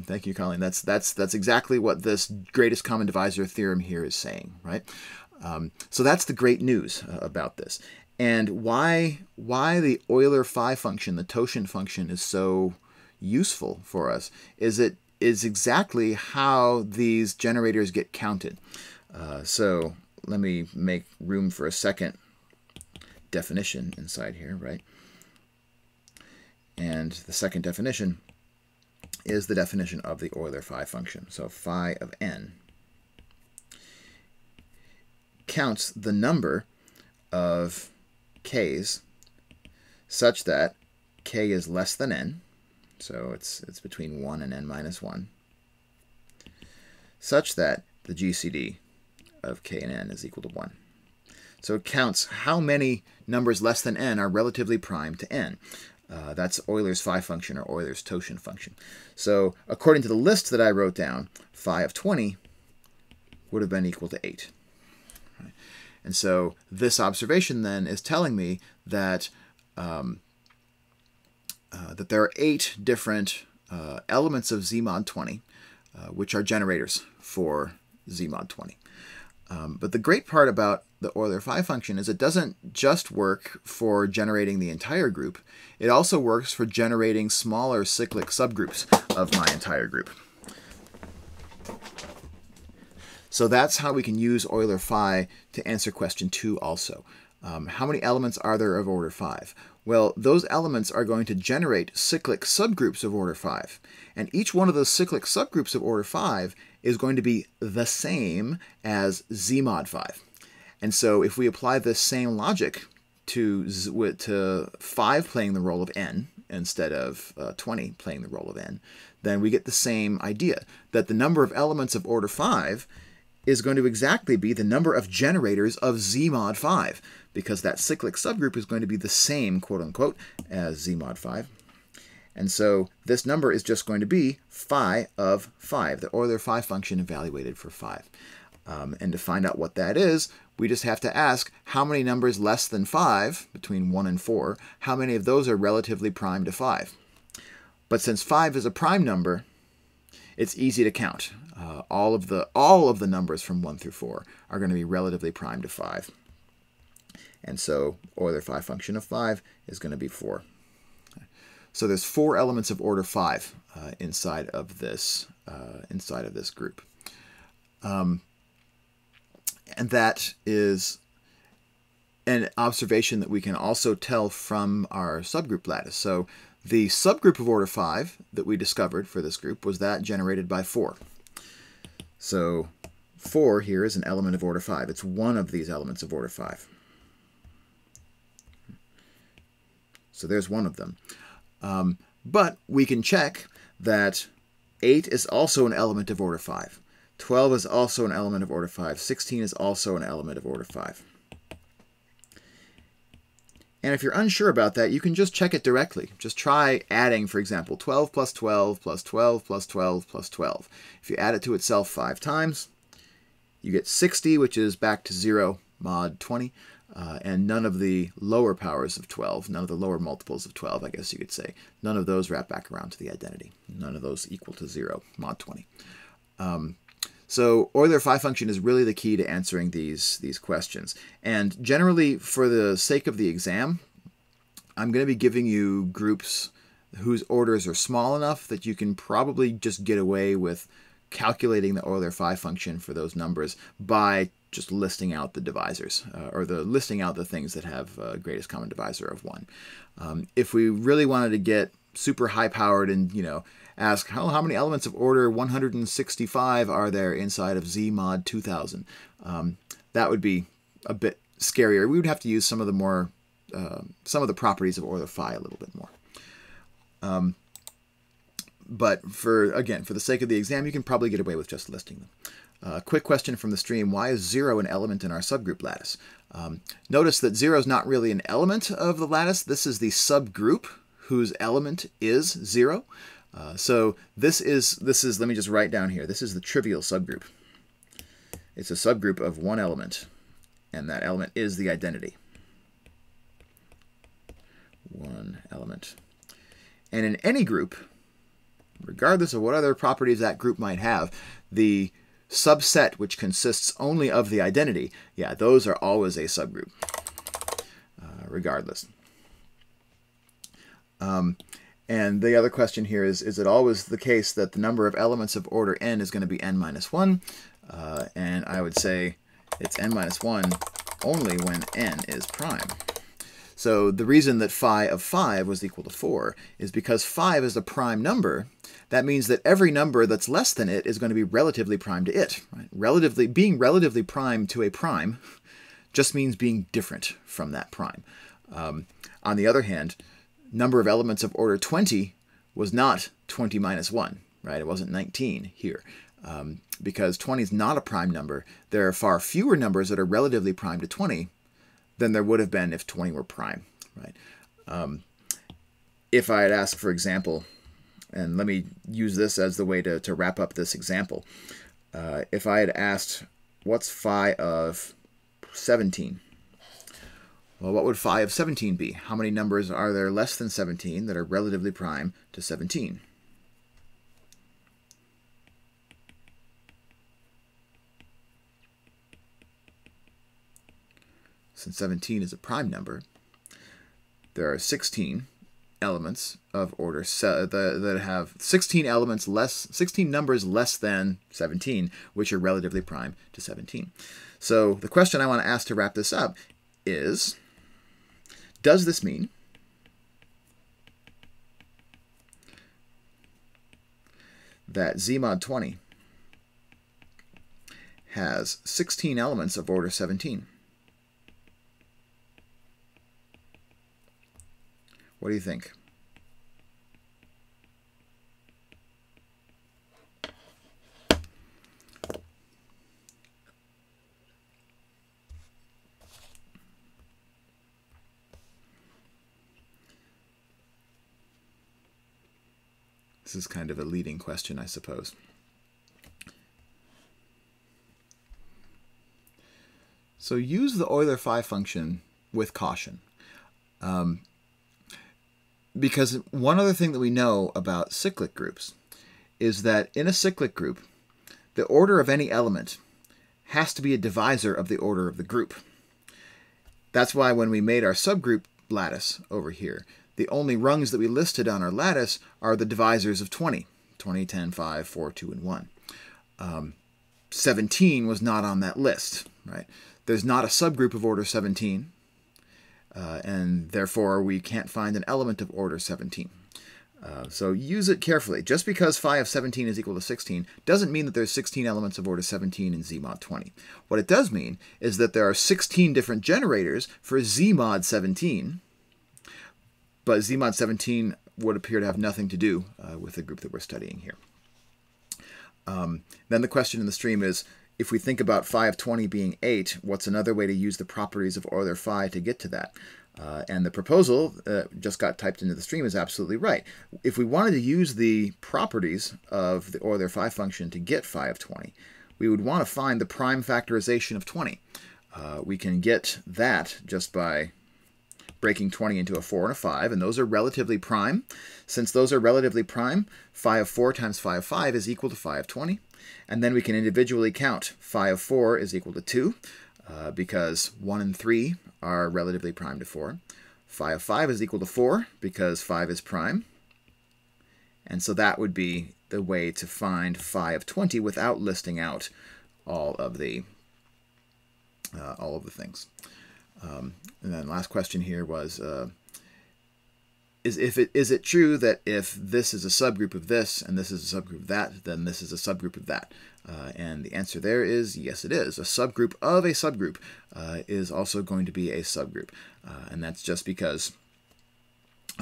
Thank you, Colleen. That's exactly what this greatest common divisor theorem here is saying, right? So that's the great news about this. And why the Euler phi function, the totient function, is so useful for us is it is exactly how these generators get counted. So let me make room for a second definition inside here, right? And the second definition is the definition of the Euler phi function. So phi of n counts the number of k's such that k is less than n, so it's between 1 and n minus 1, such that the GCD of k and n is equal to 1. So it counts how many numbers less than n are relatively prime to n. That's Euler's phi function or Euler's totient function. So according to the list that I wrote down, phi of 20 would have been equal to 8. Right? And so this observation then is telling me that that there are 8 different elements of Z mod 20, which are generators for Z mod 20. But the great part about the Euler phi function is it doesn't just work for generating the entire group. It also works for generating smaller cyclic subgroups of my entire group. So that's how we can use Euler phi to answer question 2 also. How many elements are there of order 5? Well, those elements are going to generate cyclic subgroups of order 5. And each one of those cyclic subgroups of order 5 is going to be the same as Z mod 5. And so if we apply this same logic to 5 playing the role of n instead of 20 playing the role of n, then we get the same idea, that the number of elements of order 5 is going to exactly be the number of generators of Z mod 5, because that cyclic subgroup is going to be the same, quote unquote, as z mod 5. And so this number is just going to be phi of 5, the Euler phi function evaluated for 5. And to find out what that is, we just have to ask how many numbers less than 5, between 1 and 4, how many of those are relatively prime to 5. But since 5 is a prime number, it's easy to count. All of the numbers from 1 through 4 are going to be relatively prime to 5. And so Euler phi function of 5 is going to be 4. So there's 4 elements of order 5 inside of this group. And that is an observation that we can also tell from our subgroup lattice. So the subgroup of order 5 that we discovered for this group was that generated by 4. So 4 here is an element of order 5. It's one of these elements of order 5. So there's one of them. But we can check that 8 is also an element of order 5. 12 is also an element of order 5. 16 is also an element of order 5. And if you're unsure about that, you can just check it directly. Just try adding, for example, 12 plus 12 plus 12 plus 12 plus 12. If you add it to itself 5 times, you get 60, which is back to 0 mod 20. And none of the lower powers of 12, none of the lower multiples of 12, I guess you could say, none of those wrap back around to the identity. None of those equal to 0 mod 20. So Euler phi function is really the key to answering these questions. And generally, for the sake of the exam, I'm going to be giving you groups whose orders are small enough that you can probably just get away with calculating the Euler phi function for those numbers by just listing out the divisors, or listing out the things that have greatest common divisor of 1. If we really wanted to get super high-powered and, ask how many elements of order 165 are there inside of Z mod 2000, that would be a bit scarier. We would have to use some of the properties of Euler phi a little bit more. But for the sake of the exam, you can probably get away with just listing them. Quick question from the stream: why is 0 an element in our subgroup lattice? Notice that 0 is not really an element of the lattice. This is the subgroup whose element is 0. So this is, let me just write down here, this is the trivial subgroup. It's a subgroup of one element, and that element is the identity. One element. And in any group, regardless of what other properties that group might have, the subset which consists only of the identity, yeah, those are always a subgroup, regardless. And the other question here is it always the case that the number of elements of order n is going to be n minus 1? And I would say it's n minus 1 only when n is prime. So the reason that phi of 5 was equal to 4 is because 5 is a prime number. That means that every number that's less than it is going to be relatively prime to it. Right? Being relatively prime to a prime just means being different from that prime. On the other hand, number of elements of order 20 was not 20 minus 1, right? It wasn't 19 here. Because 20 is not a prime number, there are far fewer numbers that are relatively prime to 20 than there would have been if 20 were prime, right? If I had asked, for example, and let me use this as the way to wrap up this example. If I had asked, what's phi of 17? Well, what would phi of 17 be? How many numbers are there less than 17 that are relatively prime to 17? Since 17 is a prime number, there are 16 elements of order that have 16 numbers less than 17, which are relatively prime to 17. So the question I want to ask to wrap this up is, does this mean that Z mod 20 has 16 elements of order 17? What do you think? This is kind of a leading question, I suppose. So use the Euler phi function with caution. Because one other thing that we know about cyclic groups is that in a cyclic group, the order of any element has to be a divisor of the order of the group. That's why when we made our subgroup lattice over here, the only rungs that we listed on our lattice are the divisors of 20. 20, 10, 5, 4, 2, and 1. 17 was not on that list, right? There's not a subgroup of order 17, and therefore we can't find an element of order 17. So use it carefully. Just because phi of 17 is equal to 16 doesn't mean that there's 16 elements of order 17 in Z mod 20. What it does mean is that there are 16 different generators for Z mod 17, but Z mod 17 would appear to have nothing to do with the group that we're studying here. Then the question in the stream is, if we think about phi of 20 being 8, what's another way to use the properties of Euler phi to get to that? And the proposal just got typed into the stream is absolutely right. If we wanted to use the properties of the Euler phi function to get phi of 20, we would want to find the prime factorization of 20. We can get that just by breaking 20 into a 4 and a 5, and those are relatively prime. Since those are relatively prime, phi of 4 times phi of 5 is equal to phi of 20. And then we can individually count phi of 4 is equal to 2, because 1 and 3 are relatively prime to 4. Phi of 5 is equal to 4, because 5 is prime. And so that would be the way to find phi of 20 without listing out all of the things. And then last question here was, is it true that if this is a subgroup of this and this is a subgroup of that, then this is a subgroup of that? And the answer there is yes, it is. A subgroup of a subgroup is also going to be a subgroup, and that's just because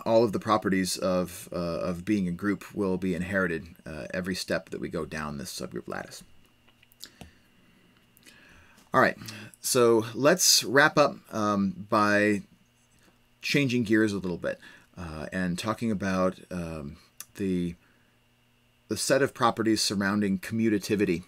all of the properties of being a group will be inherited every step that we go down this subgroup lattice. All right, so let's wrap up by changing gears a little bit and talking about the set of properties surrounding commutativity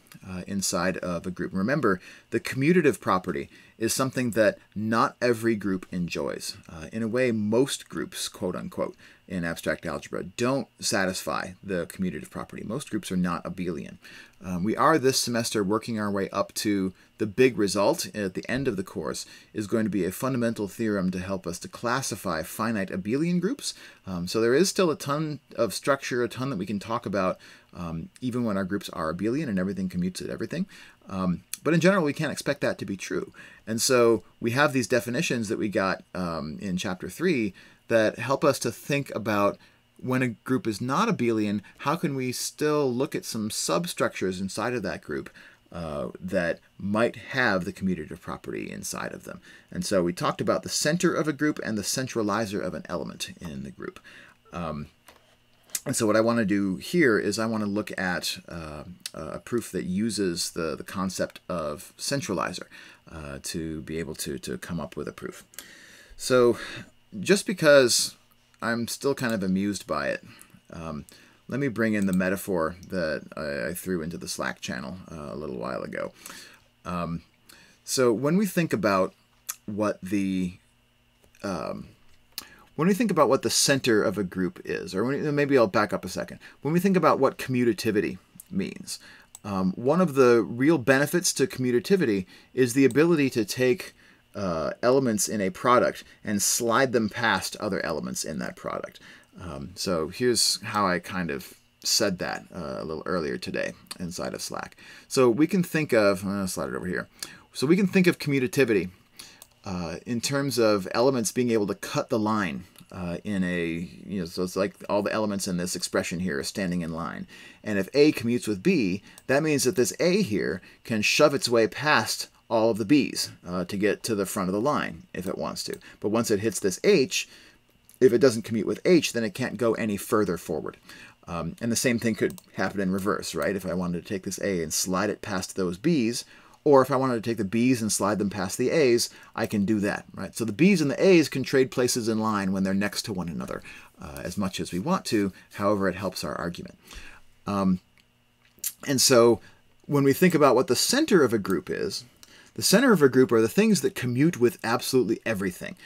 inside of a group. Remember, the commutative property is something that not every group enjoys. In a way, most groups, quote unquote, in abstract algebra don't satisfy the commutative property. Most groups are not abelian. We are this semester working our way up to the big result at the end of the course is going to be a fundamental theorem to help us to classify finite abelian groups. So there is still a ton of structure, a ton that we can talk about even when our groups are abelian and everything commutes at everything. But in general, we can't expect that to be true. And so we have these definitions that we got in Chapter 3 that help us to think about when a group is not abelian, how can we still look at some substructures inside of that group that might have the commutative property inside of them. And so we talked about the center of a group and the centralizer of an element in the group. And so what I want to do here is I want to look at a proof that uses the concept of centralizer to be able to come up with a proof. So just because I'm still kind of amused by it, let me bring in the metaphor that I threw into the Slack channel a little while ago. So when we think about what the center of a group is, or maybe I'll back up a second. When we think about what commutativity means, one of the real benefits to commutativity is the ability to take elements in a product and slide them past other elements in that product. So here's how I kind of said that a little earlier today inside of Slack. So we can think of, I'll slide it over here. So we can think of commutativity in terms of elements being able to cut the line in a, so it's like all the elements in this expression here are standing in line. And if A commutes with B, that means that this A here can shove its way past all of the B's to get to the front of the line if it wants to. But once it hits this H, if it doesn't commute with H, then it can't go any further forward. And the same thing could happen in reverse, right? If I wanted to take this A and slide it past those B's, Or if I wanted to take the B's and slide them past the A's, I can do that, right? So the B's and the A's can trade places in line when they're next to one another as much as we want to. However, it helps our argument. And so when we think about what the center of a group is, the center of a group are the things that commute with absolutely everything.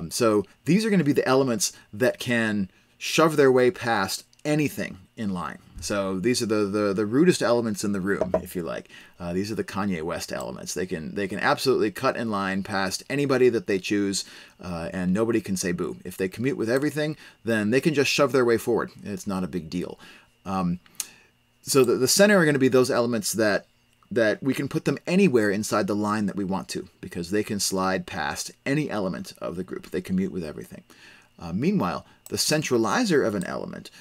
So these are going to be the elements that can shove their way past anything in line. So these are the rudest elements in the room, if you like. These are the Kanye West elements. They can absolutely cut in line past anybody that they choose, and nobody can say boo. If they commute with everything, then they can just shove their way forward. It's not a big deal. So the center are going to be those elements that we can put them anywhere inside the line that we want to, because they can slide past any element of the group. They commute with everything. Meanwhile, the centralizer of an element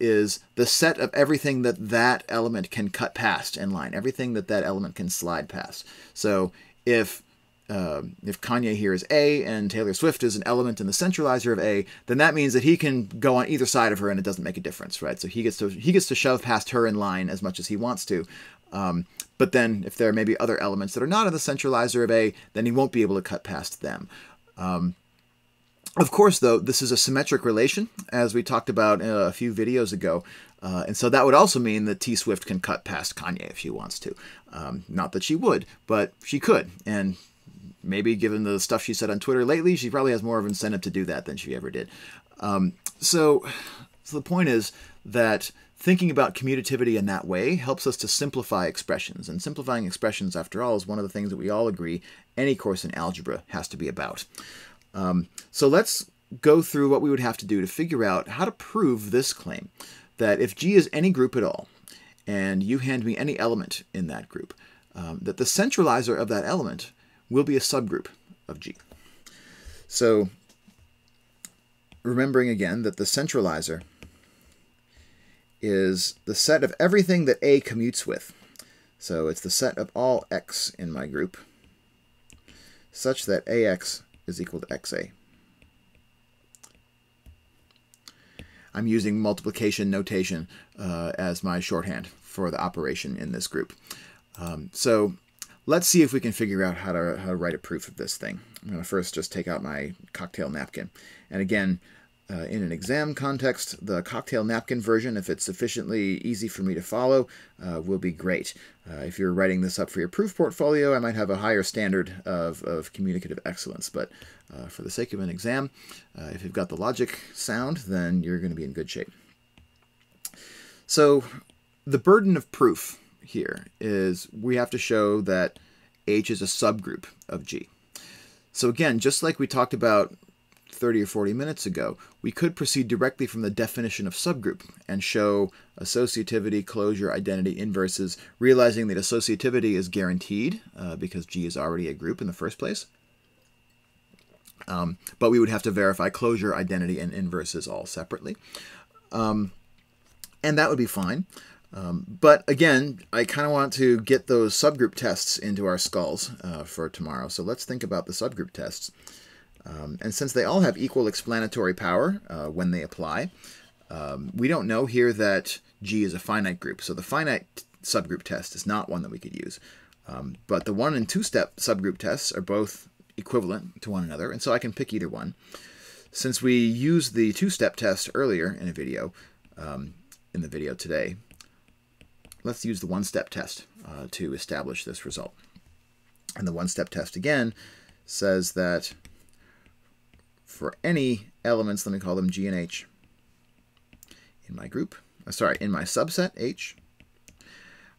is the set of everything that element can cut past in line, everything that element can slide past. So if Kanye here is A and Taylor Swift is an element in the centralizer of A, then that means that he can go on either side of her and it doesn't make a difference, right? So he gets to shove past her in line as much as he wants to. But then if there may be other elements that are not in the centralizer of A, then he won't be able to cut past them. Of course, though, this is a symmetric relation, as we talked about a few videos ago. And so that would also mean that T Swift can cut past Kanye if she wants to. Not that she would, but she could. And maybe given the stuff she said on Twitter lately, she probably has more of an incentive to do that than she ever did. So the point is that thinking about commutativity in that way helps us to simplify expressions. And simplifying expressions, after all, is one of the things that we all agree any course in algebra has to be about. So let's go through what we would have to do to figure out how to prove this claim, that if G is any group at all, and you hand me any element in that group, that the centralizer of that element will be a subgroup of G. So remembering again that the centralizer is the set of everything that A commutes with. So it's the set of all X in my group, such that AX is equal to XA. I'm using multiplication notation as my shorthand for the operation in this group. So let's see if we can figure out how to write a proof of this thing. I'm going to first just take out my cocktail napkin. And again, in an exam context, the cocktail napkin version, if it's sufficiently easy for me to follow, will be great. If you're writing this up for your proof portfolio, I might have a higher standard of communicative excellence. But for the sake of an exam, if you've got the logic sound, then you're going to be in good shape. So the burden of proof here is we have to show that H is a subgroup of G. So again, just like we talked about 30 or 40 minutes ago, we could proceed directly from the definition of subgroup and show associativity, closure, identity, inverses, realizing that associativity is guaranteed because G is already a group in the first place. But we would have to verify closure, identity, and inverses all separately. And that would be fine. But again, I kind of want to get those subgroup tests into our skulls for tomorrow. So let's think about the subgroup tests. And since they all have equal explanatory power when they apply, we don't know here that G is a finite group. So the finite subgroup test is not one that we could use. But the 1- and 2-step subgroup tests are both equivalent to one another, and so I can pick either one. Since we used the 2-step test earlier in a video, in the video today, let's use the 1-step test to establish this result. And the 1-step test, again, says that for any elements, let me call them G and H, in my group, in my subset H,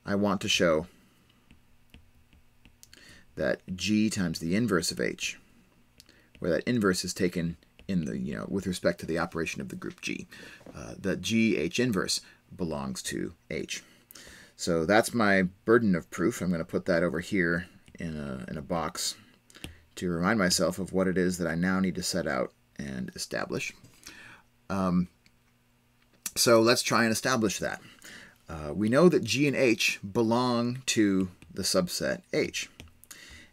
I want to show that G times the inverse of H, where that inverse is taken in the, with respect to the operation of the group G, that G H inverse belongs to H. So that's my burden of proof. I'm going to put that over here in a box to remind myself of what it is that I now need to set out and establish. So let's try and establish that. We know that G and H belong to the subset H.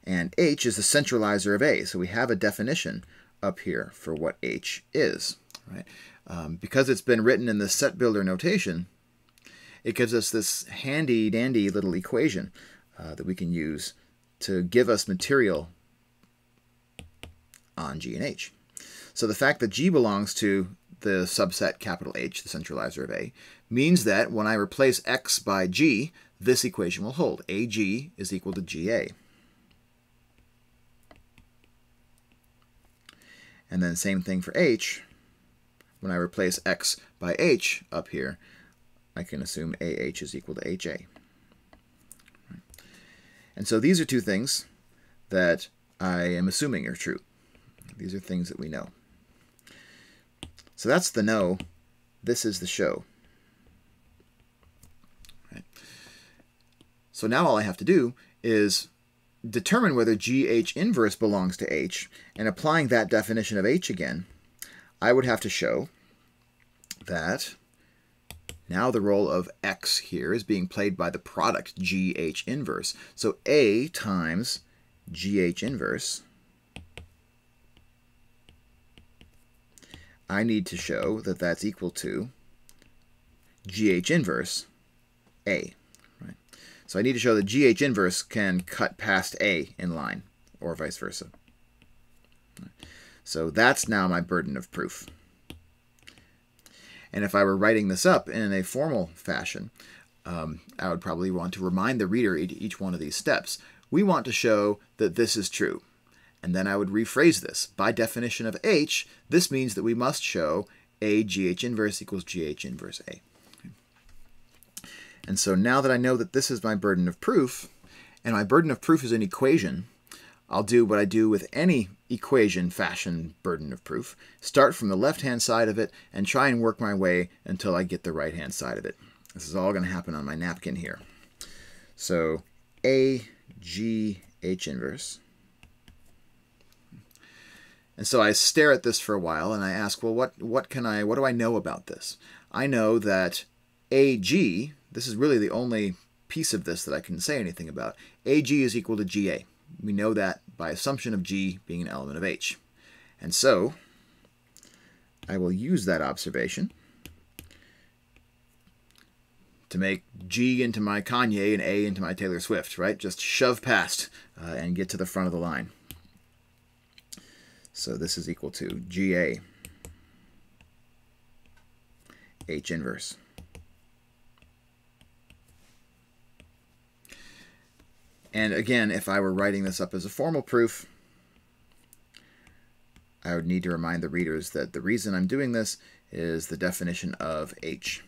And H is the centralizer of A, so we have a definition up here for what H is. Right? Because it's been written in the set builder notation, it gives us this handy-dandy little equation that we can use to give us material on G and H. So the fact that G belongs to the subset capital H, the centralizer of A, means that when I replace X by G, this equation will hold. AG is equal to GA. And then same thing for H. When I replace X by H up here, I can assume AH is equal to HA. And so these are two things that I am assuming are true. These are things that we know. So that's the know. This is the show. Right. So now all I have to do is determine whether GH inverse belongs to H, and applying that definition of H again, I would have to show that now the role of X here is being played by the product GH inverse. So A times GH inverse, I need to show that that's equal to GH inverse A. Right? So I need to show that GH inverse can cut past A in line, or vice versa. Right? So that's now my burden of proof. And if I were writing this up in a formal fashion, I would probably want to remind the reader each one of these steps. We want to show that this is true. And then I would rephrase this. By definition of H, this means that we must show A GH inverse equals GH inverse A. And so now that I know that this is my burden of proof, and my burden of proof is an equation, I'll do what I do with any equation fashion burden of proof. Start from the left-hand side of it and try and work my way until I get the right-hand side of it. This is all going to happen on my napkin here. So A GH inverse. And so I stare at this for a while and I ask, well, what do I know about this? I know that AG, this is really the only piece of this that I can say anything about. AG is equal to GA. We know that by assumption of G being an element of H. And so I will use that observation to make G into my Kanye and A into my Taylor Swift, right? Just shove past and get to the front of the line. So this is equal to GA H inverse. And again, if I were writing this up as a formal proof, I would need to remind the readers that the reason I'm doing this is the definition of H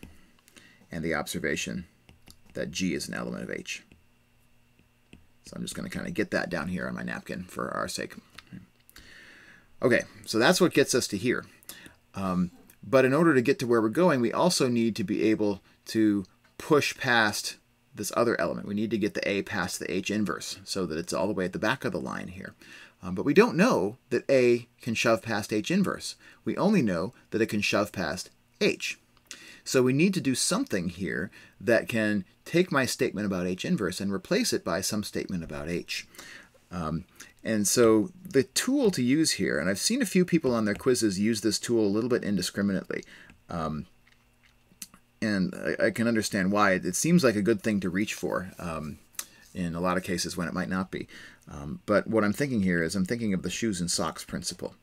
and the observation that G is an element of H. So I'm just going to kind of get that down here on my napkin for our sake. Okay, so that's what gets us to here. But in order to get to where we're going, we also need to be able to push past this other element. We need to get the A past the H inverse so that it's all the way at the back of the line here. But we don't know that A can shove past H inverse. We only know that it can shove past H. So we need to do something here that can take my statement about H inverse and replace it by some statement about H. And so the tool to use here, and I've seen a few people on their quizzes use this tool a little bit indiscriminately. And I can understand why. It seems like a good thing to reach for in a lot of cases when it might not be. But what I'm thinking here is I'm thinking of the shoes and socks principle.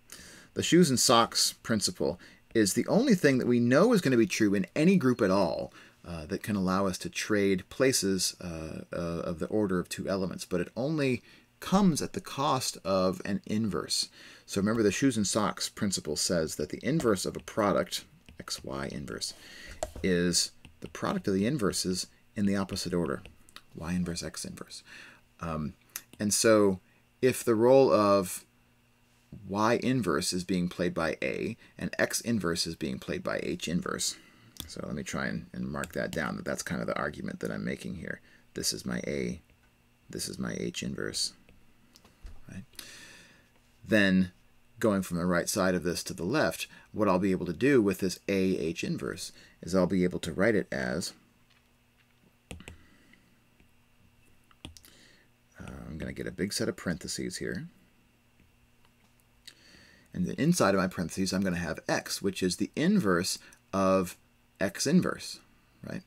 The shoes and socks principle is the only thing that we know is going to be true in any group at all that can allow us to trade places of the order of two elements. But it only comes at the cost of an inverse. So remember, the shoes and socks principle says that the inverse of a product, xy inverse, is the product of the inverses in the opposite order, y inverse, x inverse. And so if the role of y inverse is being played by A and x inverse is being played by H inverse, so let me try and mark that down, that's kind of the argument that I'm making here. This is my A, this is my H inverse. Right? Then going from the right side of this to the left, what I'll be able to do with this AH inverse is I'll be able to write it as, I'm going to get a big set of parentheses here. And then inside of my parentheses, I'm going to have x, which is the inverse of x inverse, right?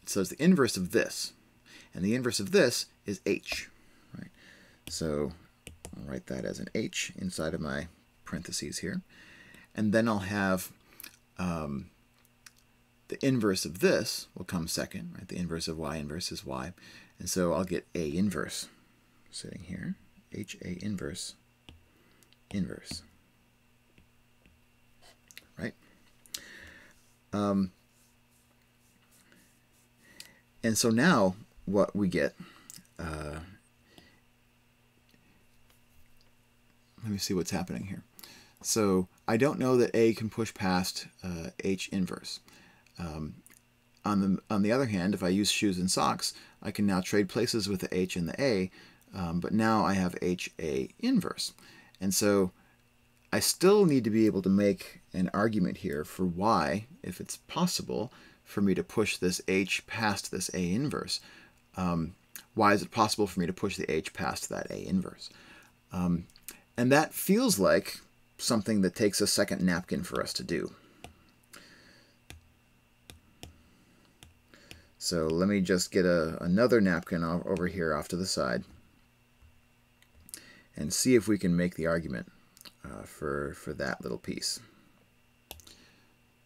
So it's the inverse of this. And the inverse of this is h. Right? So I'll write that as an h inside of my parentheses here. And then I'll have the inverse of this will come second. Right? The inverse of y inverse is y. And so I'll get A inverse sitting here. HA inverse, inverse. Right? And so now what we get, let me see what's happening here. So I don't know that A can push past H inverse. On the other hand, if I use shoes and socks, I can now trade places with the H and the A, but now I have HA inverse. And so I still need to be able to make an argument here for why, if it's possible, for me to push this H past this A inverse. Why is it possible for me to push the H past that A inverse? And that feels like something that takes a second napkin for us to do. So let me just get another napkin over here off to the side and see if we can make the argument for that little piece.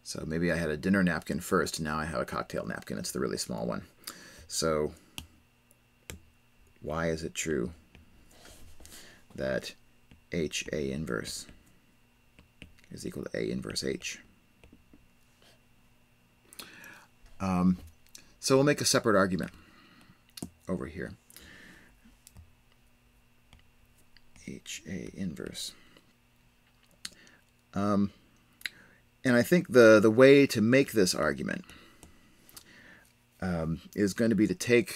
So maybe I had a dinner napkin first, and now I have a cocktail napkin. It's the really small one. So why is it true that HA inverse is equal to A inverse H? So we'll make a separate argument over here. HA inverse. And I think the way to make this argument is going to be to take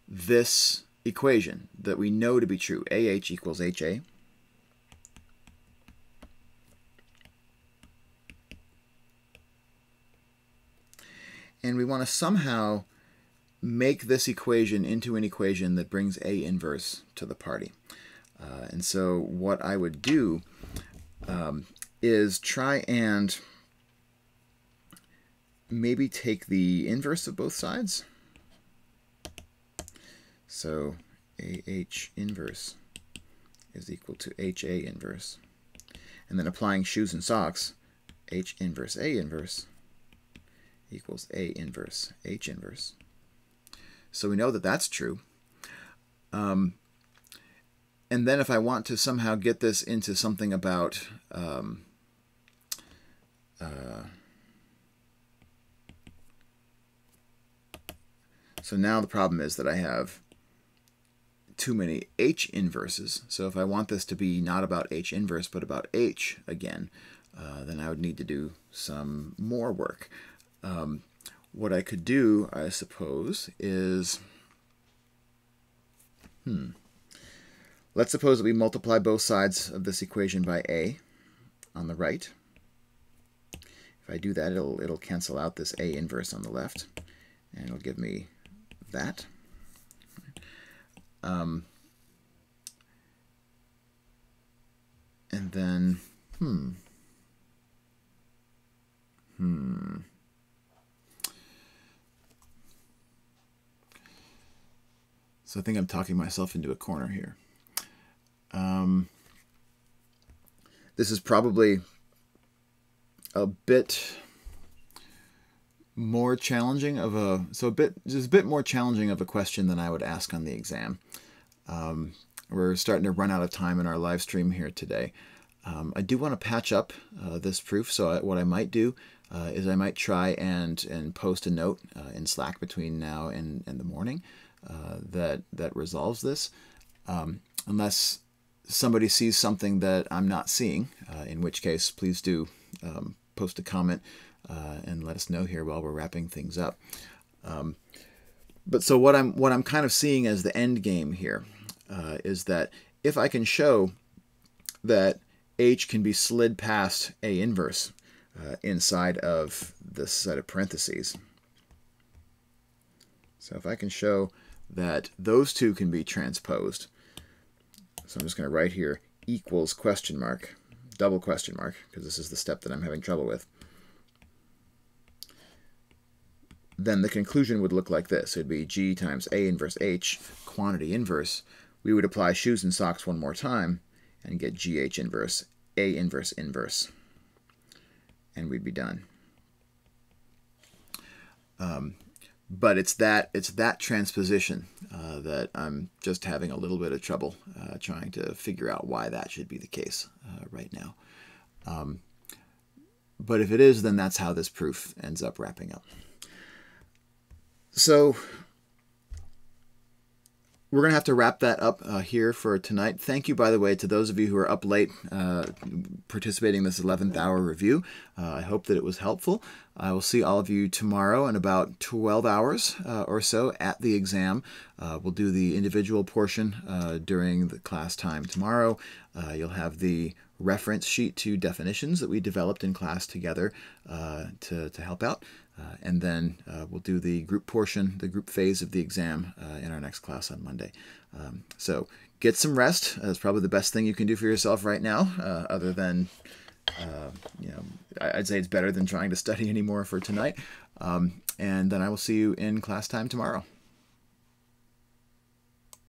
this equation that we know to be true, AH equals HA. And we want to somehow make this equation into an equation that brings A inverse to the party. And so what I would do is try and maybe take the inverse of both sides. So AH inverse is equal to HA inverse. And then applying shoes and socks, H inverse A inverse equals A inverse H inverse. So we know that that's true. And then if I want to somehow get this into something about so now the problem is that I have too many H inverses. So if I want this to be not about H inverse but about H again, then I would need to do some more work. What I could do, I suppose, is let's suppose that we multiply both sides of this equation by A on the right. If I do that, it'll cancel out this A inverse on the left, and it'll give me that. And then, So I think I'm talking myself into a corner here. This is probably a bit more challenging of a, just a bit more challenging of a question than I would ask on the exam. We're starting to run out of time in our live stream here today. I do want to patch up this proof, so what I might do is I might try and post a note in Slack between now and the morning that resolves this, unless somebody sees something that I'm not seeing, in which case please do post a comment and let us know here while we're wrapping things up. But so what I'm kind of seeing as the end game here is that if I can show that H can be slid past A inverse inside of this set of parentheses. So if I can show that those two can be transposed, so I'm just going to write here equals question mark, double question mark, because this is the step that I'm having trouble with. then the conclusion would look like this. It would be G times A inverse H, quantity inverse. We would apply shoes and socks one more time and get GH inverse, A inverse inverse. And we'd be done. But it's that transposition that I'm just having a little bit of trouble trying to figure out why that should be the case right now. But if it is, then that's how this proof ends up wrapping up. So we're going to have to wrap that up here for tonight. Thank you, by the way, to those of you who are up late participating in this 11th hour review. I hope that it was helpful. I will see all of you tomorrow in about 12 hours or so at the exam. We'll do the individual portion during the class time tomorrow. You'll have the reference sheet to definitions that we developed in class together to help out. And then we'll do the group portion, the group phase of the exam in our next class on Monday. So get some rest. That's probably the best thing you can do for yourself right now, other than, I'd say it's better than trying to study anymore for tonight. And then I will see you in class time tomorrow.